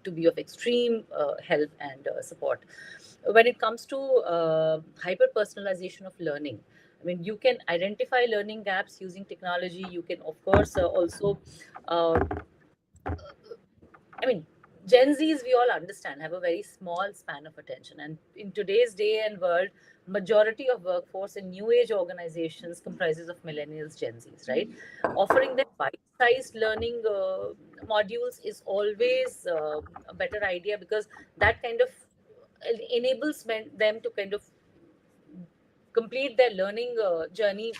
to be of extreme help and support. When it comes to hyper personalization of learning, I mean, you can identify learning gaps using technology. You can, of course, also uh, I mean, Gen Zs, we all understand, have a very small span of attention. And in today's day and world, majority of workforce in new age organizations comprises of millennials, Gen Zs, right? Offering them bite-sized learning modules is always a better idea, because that kind of enables them to kind of complete their learning journey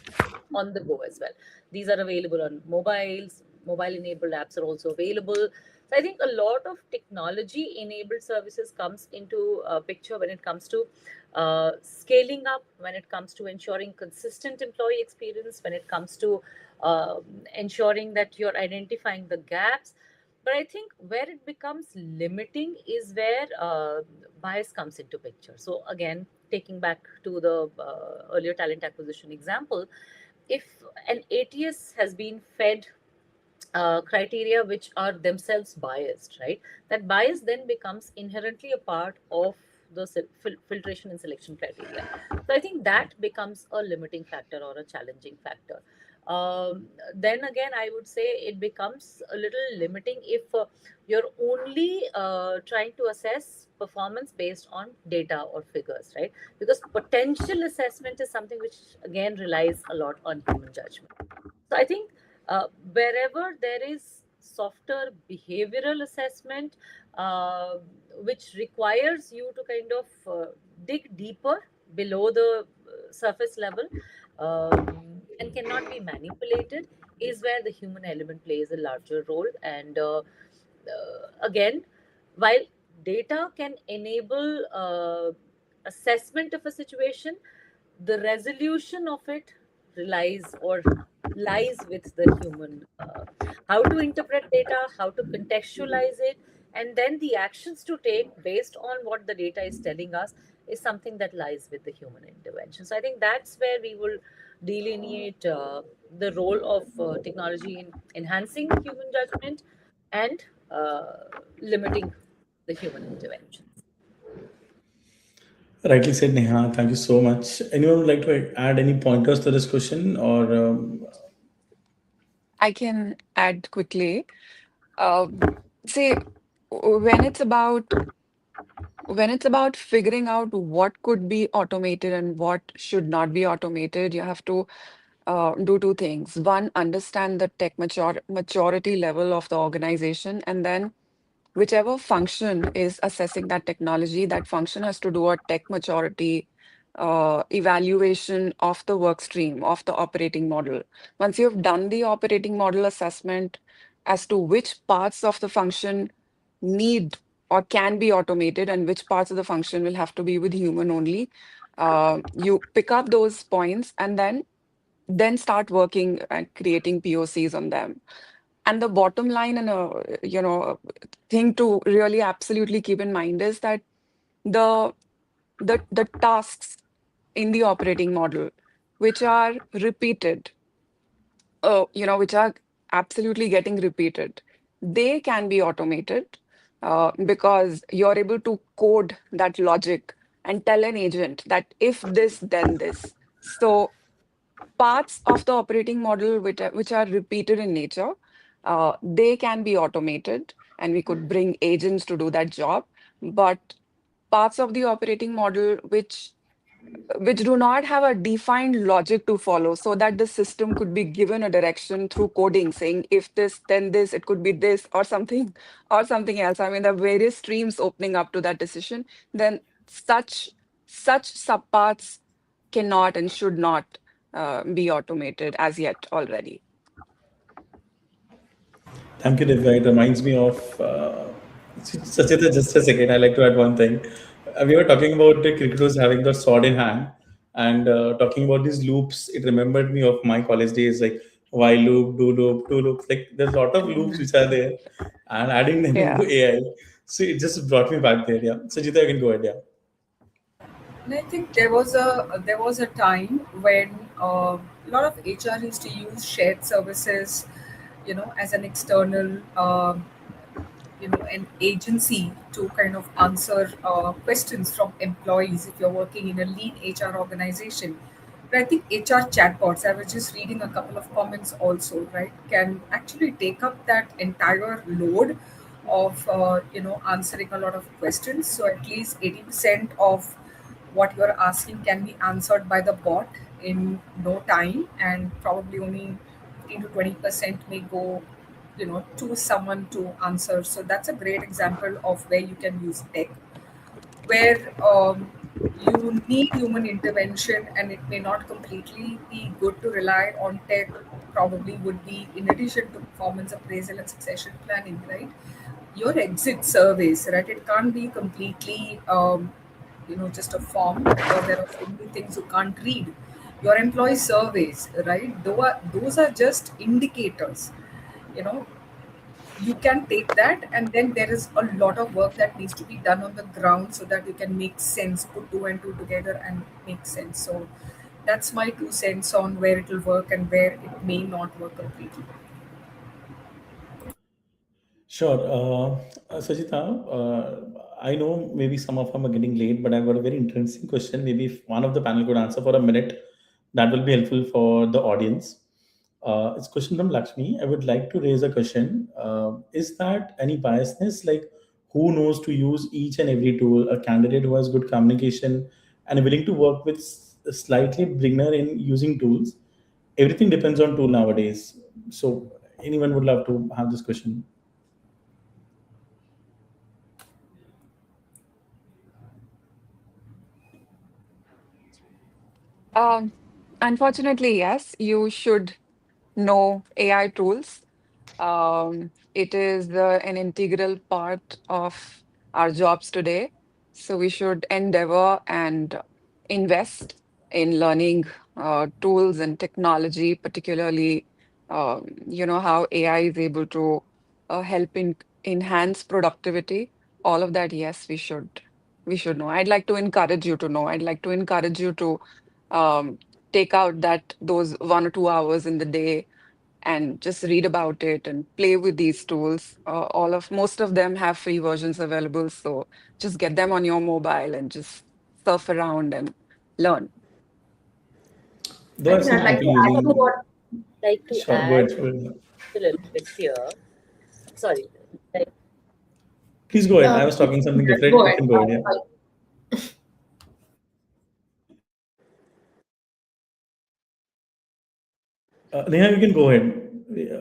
on the go as well. These are available on mobiles. Mobile enabled apps are also available. So I think a lot of technology enabled services comes into picture when it comes to scaling up, when it comes to ensuring consistent employee experience, when it comes to ensuring that you're identifying the gaps. But I think where it becomes limiting is where bias comes into picture. So again, taking back to the earlier talent acquisition example, if an ATS has been fed criteria which are themselves biased, right? That bias then becomes inherently a part of the filtration and selection criteria. So I think that becomes a limiting factor or a challenging factor. Then again, I would say it becomes a little limiting if you're only trying to assess performance based on data or figures, right? Because potential assessment is something which again relies a lot on human judgment. So I think wherever there is softer behavioral assessment, uh, which requires you to kind of dig deeper below the surface level, and cannot be manipulated, is where the human element plays a larger role. And again, while data can enable assessment of a situation, the resolution of it relies or lies with the human. How to interpret data, how to contextualize it, and then the actions to take based on what the data is telling us is something that lies with the human intervention. So I think that's where we will delineate the role of technology in enhancing human judgment and limiting the human intervention. Rightly said, Neha. Thank you so much. Anyone would like to add any pointers to this question, or I can add quickly. Um, say when it's about figuring out what could be automated and what should not be automated, you have to do two things. One, understand the tech maturity level of the organization, and then whichever function is assessing that technology, that function has to do a tech maturity evaluation of the work stream, of the operating model. Once you've done the operating model assessment as to which parts of the function need or can be automated and which parts of the function will have to be with human only, you pick up those points and then start working and creating POCs on them. And the bottom line and thing to really absolutely keep in mind is that the the tasks in the operating model which are repeated, which are absolutely getting repeated, they can be automated because you're able to code that logic and tell an agent that if this, then this. So parts of the operating model which are repeated in nature, they can be automated and we could bring agents to do that job. But parts of the operating model which do not have a defined logic to follow, so that the system could be given a direction through coding saying if this then this, it could be this or something or something else. I mean, there are various streams opening up to that decision. Then such subparts cannot and should not be automated as yet already. thank you, Divya. It reminds me of Sajita. Just a second, I like to add one thing. We were talking about the cricketers having the sword in hand, and talking about these loops. It remembered me of my college days, like while loop, do loop, do loop. Like there's a lot of loops which are there, and adding them into Yeah. AI. So it just brought me back there. Yeah, Sajita, you can go ahead. Yeah. And I think there was a time when a lot of HR used to use shared services, as an external, an agency to kind of answer questions from employees if you're working in a lean HR organization. But I think HR chatbots, I was just reading a couple of comments also, right, can actually take up that entire load of, answering a lot of questions. So at least 80% of what you're asking can be answered by the bot in no time, and probably only 15 to 20% may go, to someone to answer. So that's a great example of where you can use tech, where you need human intervention, and it may not completely be good to rely on tech. Probably would be in addition to performance appraisal and succession planning, right? Your exit surveys, right? It can't be completely, just a form, because there are so many things you can't read. Your employee surveys, right? Those are just indicators. You know, you can take that, and then there is a lot of work that needs to be done on the ground so that you can make sense, put two and two together and make sense. So that's my 2 cents on where it will work and where it may not work completely. Sure. Sajita, I know maybe some of them are getting late, but I've got a very interesting question. Maybe if one of the panel could answer for a minute, that will be helpful for the audience. It's a question from Lakshmi. I would like to raise a question. Is that any biasness? Like, who knows to use each and every tool? A candidate who has good communication and willing to work with a slightly beginner in using tools. Everything depends on tool nowadays. So, anyone would love to have this question? Um, Unfortunately, yes, you should know AI tools. It is an integral part of our jobs today. So we should endeavor and invest in learning tools and technology, particularly, how AI is able to help in enhance productivity. All of that, yes, we should know. I'd like to encourage you to know. I'd like to encourage you to um, take out that those 1 or 2 hours in the day and just read about it and play with these tools. Most of them have free versions available, so just get them on your mobile and just surf around and learn. Though I I've think I'd seen like people to add to using. what. Like to Sure, go add ahead. a little bit here. Sorry, like, Please go ahead. I Uh, was talking something different. Go You ahead. can go ahead. Yeah. Neha, you can go ahead.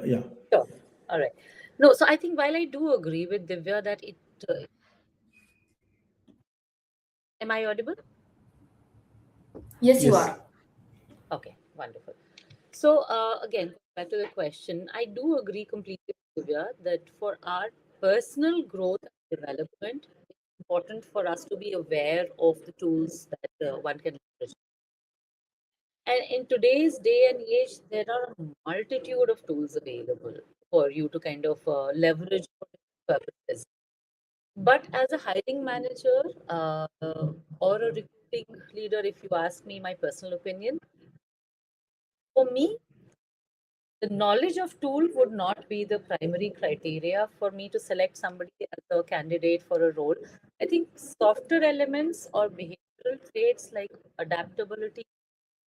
Yeah. sure. All right. No, so I think while I do agree with Divya that am I audible? Yes, you Yes. are. Okay, wonderful. So, again, back to the question, I do agree completely with Divya that for our personal growth and development, it's important for us to be aware of the tools that one can leverage. And in today's day and age, there are a multitude of tools available for you to kind of leverage for different purposes. But as a hiring manager or a recruiting leader, if you ask me my personal opinion, for me, the knowledge of tool would not be the primary criteria for me to select somebody as a candidate for a role. I think softer elements or behavioral traits like adaptability,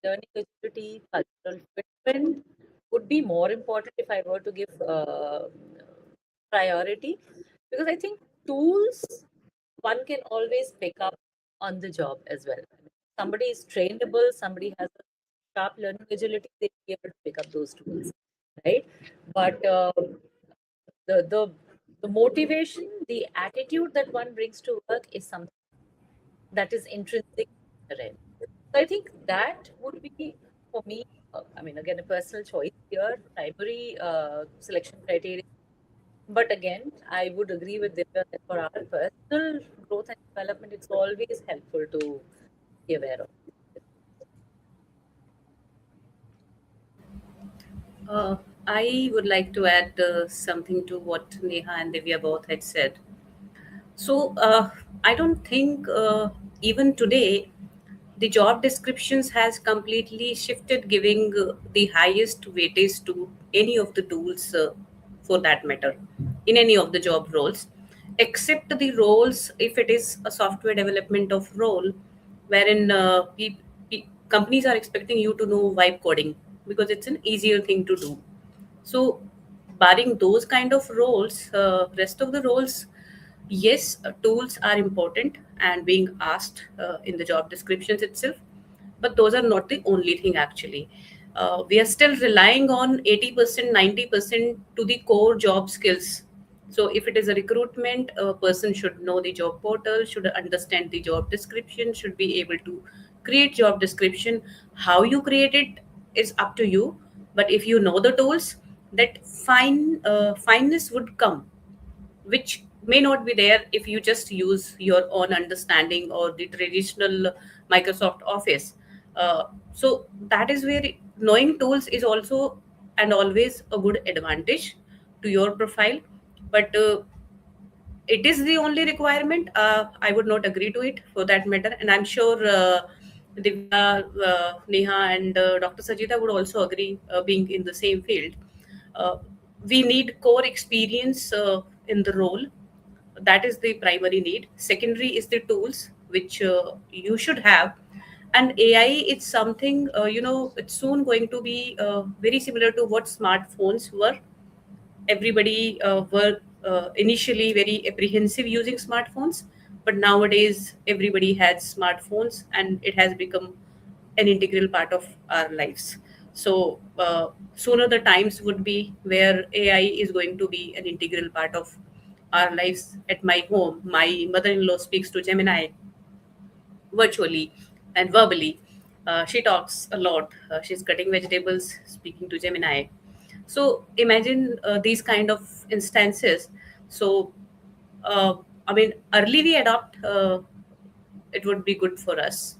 learning agility, cultural fitment would be more important if I were to give priority, because I think tools one can always pick up on the job as well. Somebody is trainable, somebody has a sharp learning agility, they'll be able to pick up those tools, right? But the the the motivation, the attitude that one brings to work is something that is intrinsic in the end. So I think that would be for me. I mean, again, a personal choice here, primary selection criteria. But again, I would agree with Divya that for our personal growth and development, it's always helpful to be aware of. Uh, I would like to add something to what Neha and Divya both had said. So, I don't think even today the job descriptions has completely shifted, giving the highest weightage to any of the tools for that matter in any of the job roles, except the roles if it is a software development of role wherein companies are expecting you to know vibe coding because it's an easier thing to do. So, barring those kind of roles, rest of the roles, yes, tools are important and being asked in the job descriptions itself, but those are not the only thing actually. We are still relying on 80%, 90% to the core job skills. So, if it is a recruitment, a person should know the job portal, should understand the job description, should be able to create job description. How you create it is up to you, but if you know the tools, that fineness would come, which may not be there if you just use your own understanding or the traditional Microsoft Office. So that is where knowing tools is also and always a good advantage to your profile. But it is the only requirement. I would not agree to it for that matter, and I'm sure Divya, Neha, and Dr. Sajita would also agree, being in the same field. Uh, we need core experience in the role. That is the primary need. Secondary is the tools which you should have, and AI is something it's soon going to be very similar to what smartphones were. Everybody were initially very apprehensive using smartphones, but nowadays everybody has smartphones and it has become an integral part of our lives. So sooner the times would be where AI is going to be an integral part of our lives. At my home, my mother-in-law speaks to Gemini virtually and verbally. She talks a lot. She's cutting vegetables, speaking to Gemini. So imagine these kind of instances. So, uh, I mean, early we adopt, it would be good for us.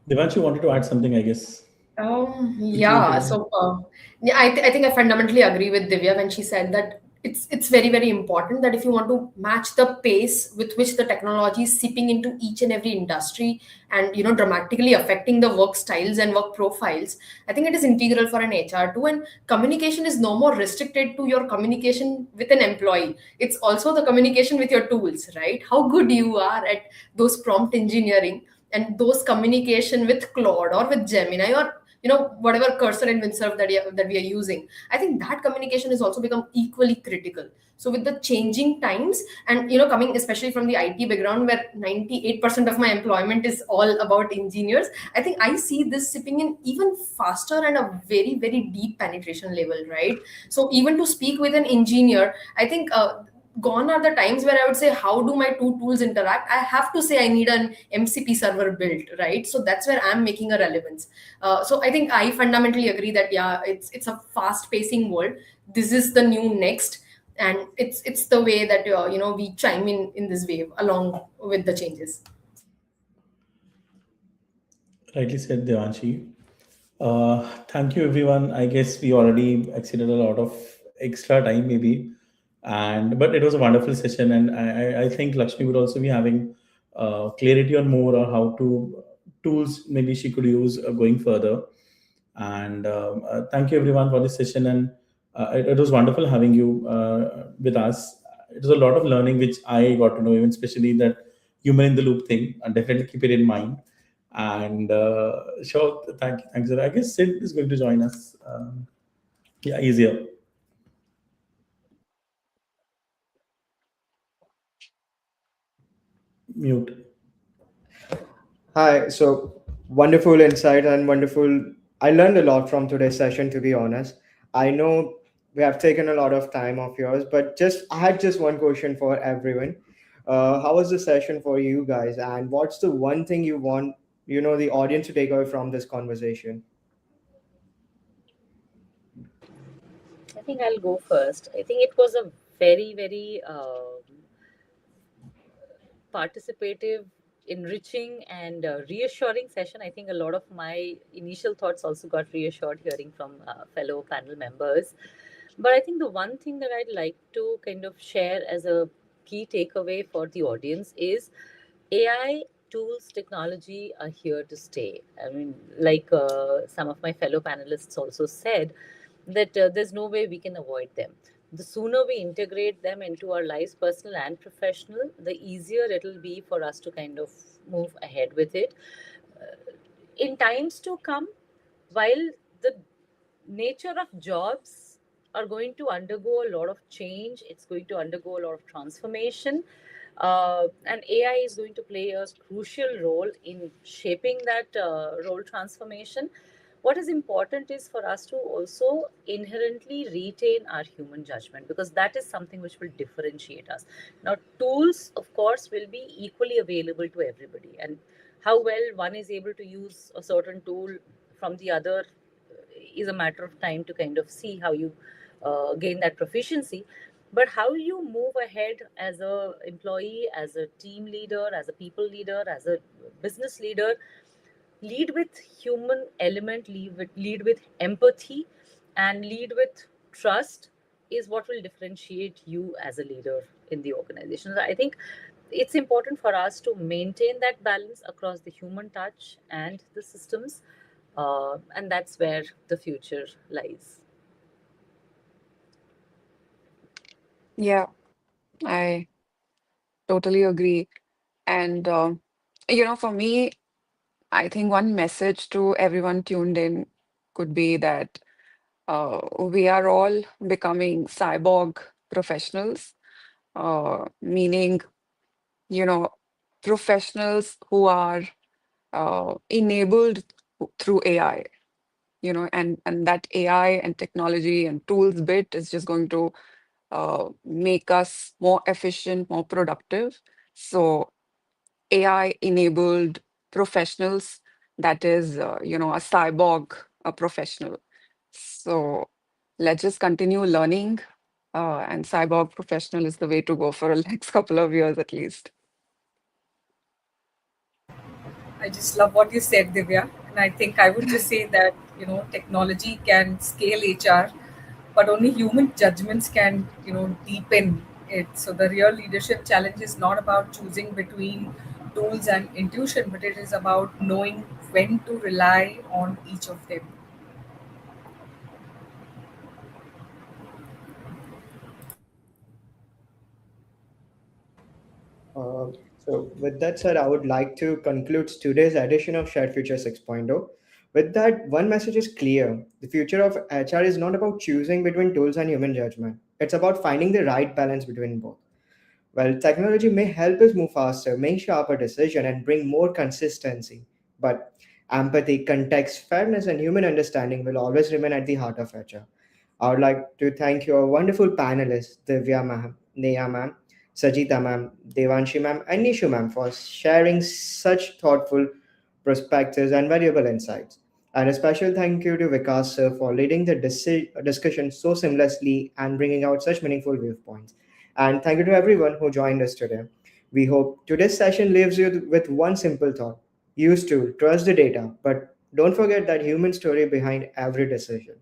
Devanshi wanted to add something, I guess. Quickly, if you Yeah. want. So, yeah, I think I fundamentally agree with Divya when she said that it's very very important that if you want to match the pace with which the technology is seeping into each and every industry and dramatically affecting the work styles and work profiles, I think it is integral for an HR too. And communication is no more restricted to your communication with an employee. It's also the communication with your tools, right? How good you are at those prompt engineering and those communication with Claude or with Gemini or whatever cursor and windsurf that we are using. I think that communication has also become equally critical. So with the changing times and coming especially from the IT background where 98% of my employment is all about engineers, I think I see this sipping in even faster and a very very deep penetration level, right? So even to speak with an engineer, I think gone are the times where I would say, how do my two tools interact? I have to say I need an MCP server built, right? So that's where I'm making a relevance. So I think I fundamentally agree that yeah, it's a fast pacing world. This is the new next, and it's the way that we chime in this wave along with the changes. Rightly said, Devanshi. Thank you, everyone. I guess we already exceeded a lot of extra time, maybe, and but it was a wonderful session, and I think Lakshmi would also be having clarity on more or how to tools maybe she could use going further. And thank you, everyone, for this session, and it was wonderful having you with us. It was a lot of learning which I got to know, even especially that human in the loop thing, and definitely keep it in mind. And sure, thanks. I guess Sid is going to join us. Yeah, easier. Mute. Hi, so wonderful insight and wonderful. I learned a lot from today's session, to be honest. I know we have taken a lot of time of yours, but just I had just one question for everyone. How was the session for you guys, and what's the one thing you want, the audience to take away from this conversation? I think I'll go first. I think it was a very, very participative, enriching, and reassuring session. I think a lot of my initial thoughts also got reassured hearing from fellow panel members. But I think the one thing that I'd like to kind of share as a key takeaway for the audience is AI tools, technology are here to stay. I mean, like some of my fellow panelists also said, that there's no way we can avoid them. The sooner we integrate them into our lives, personal and professional, the easier it'll be for us to kind of move ahead with it. In times to come, while the nature of jobs are going to undergo a lot of change, it's going to undergo a lot of transformation, and AI is going to play a crucial role in shaping that role transformation. What is important is for us to also inherently retain our human judgment, because that is something which will differentiate us. Now, tools, of course, will be equally available to everybody, and how well one is able to use a certain tool from the other is a matter of time to kind of see how you gain that proficiency. But how you move ahead as a employee, as a team leader, as a people leader, as a business leader, lead with human element, lead with empathy, and lead with trust is what will differentiate you as a leader in the organization. So I think it's important for us to maintain that balance across the human touch and the systems, and that's where the future lies. Yeah, I totally agree. And, for me, I think one message to everyone tuned in could be that we are all becoming cyborg professionals, meaning, you know, professionals who are enabled through AI, and that AI and technology and tools bit is just going to make us more efficient, more productive. So AI enabled professionals, that is, a cyborg, a professional. So let's just continue learning, and cyborg professional is the way to go for the next couple of years at least. I just love what you said, Divya. And I think I would just say that, technology can scale HR but only human judgments can, deepen it. So the real leadership challenge is not about choosing between tools and intuition, but it is about knowing when to rely on each of them. With that said, I would like to conclude today's edition of Shared Future 6.0. With that, one message is clear. The future of HR is not about choosing between tools and human judgment. It's about finding the right balance between both. Well, technology may help us move faster, make sharper decisions, and bring more consistency. But empathy, context, fairness, and human understanding will always remain at the heart of HR. I would like to thank your wonderful panelists, Divya ma'am, Neha ma'am, Sajita ma'am, Devanshi ma'am, and Neesu ma'am for sharing such thoughtful perspectives and valuable insights. And a special thank you to Vikas sir for leading the discussion so seamlessly and bringing out such meaningful viewpoints. And thank you to everyone who joined us today. We hope today's session leaves you with one simple thought. Use tool, trust the data, but don't forget that human story behind every decision.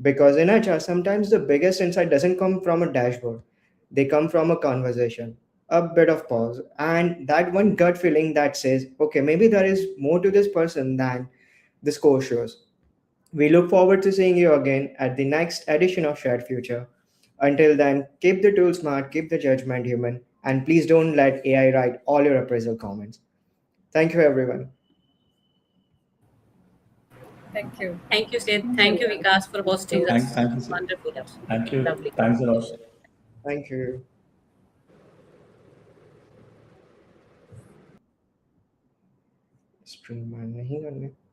Because in HR, sometimes the biggest insight doesn't come from a dashboard. They come from a conversation, a bit of pause, and that one gut feeling that says, okay, maybe there is more to this person than the score shows. We look forward to seeing you again at the next edition of Shared Future. Until then, keep the tool smart, keep the judgment human, and please don't let AI write all your appraisal comments. Thank you, everyone. Thank you. Thank you, Sid. Thank you, Vikas, for hosting Thank us. Thank you, sir. Wonderful. Thank you. Lovely Thanks a lot. conversation. Thank you. Stream man नहीं करने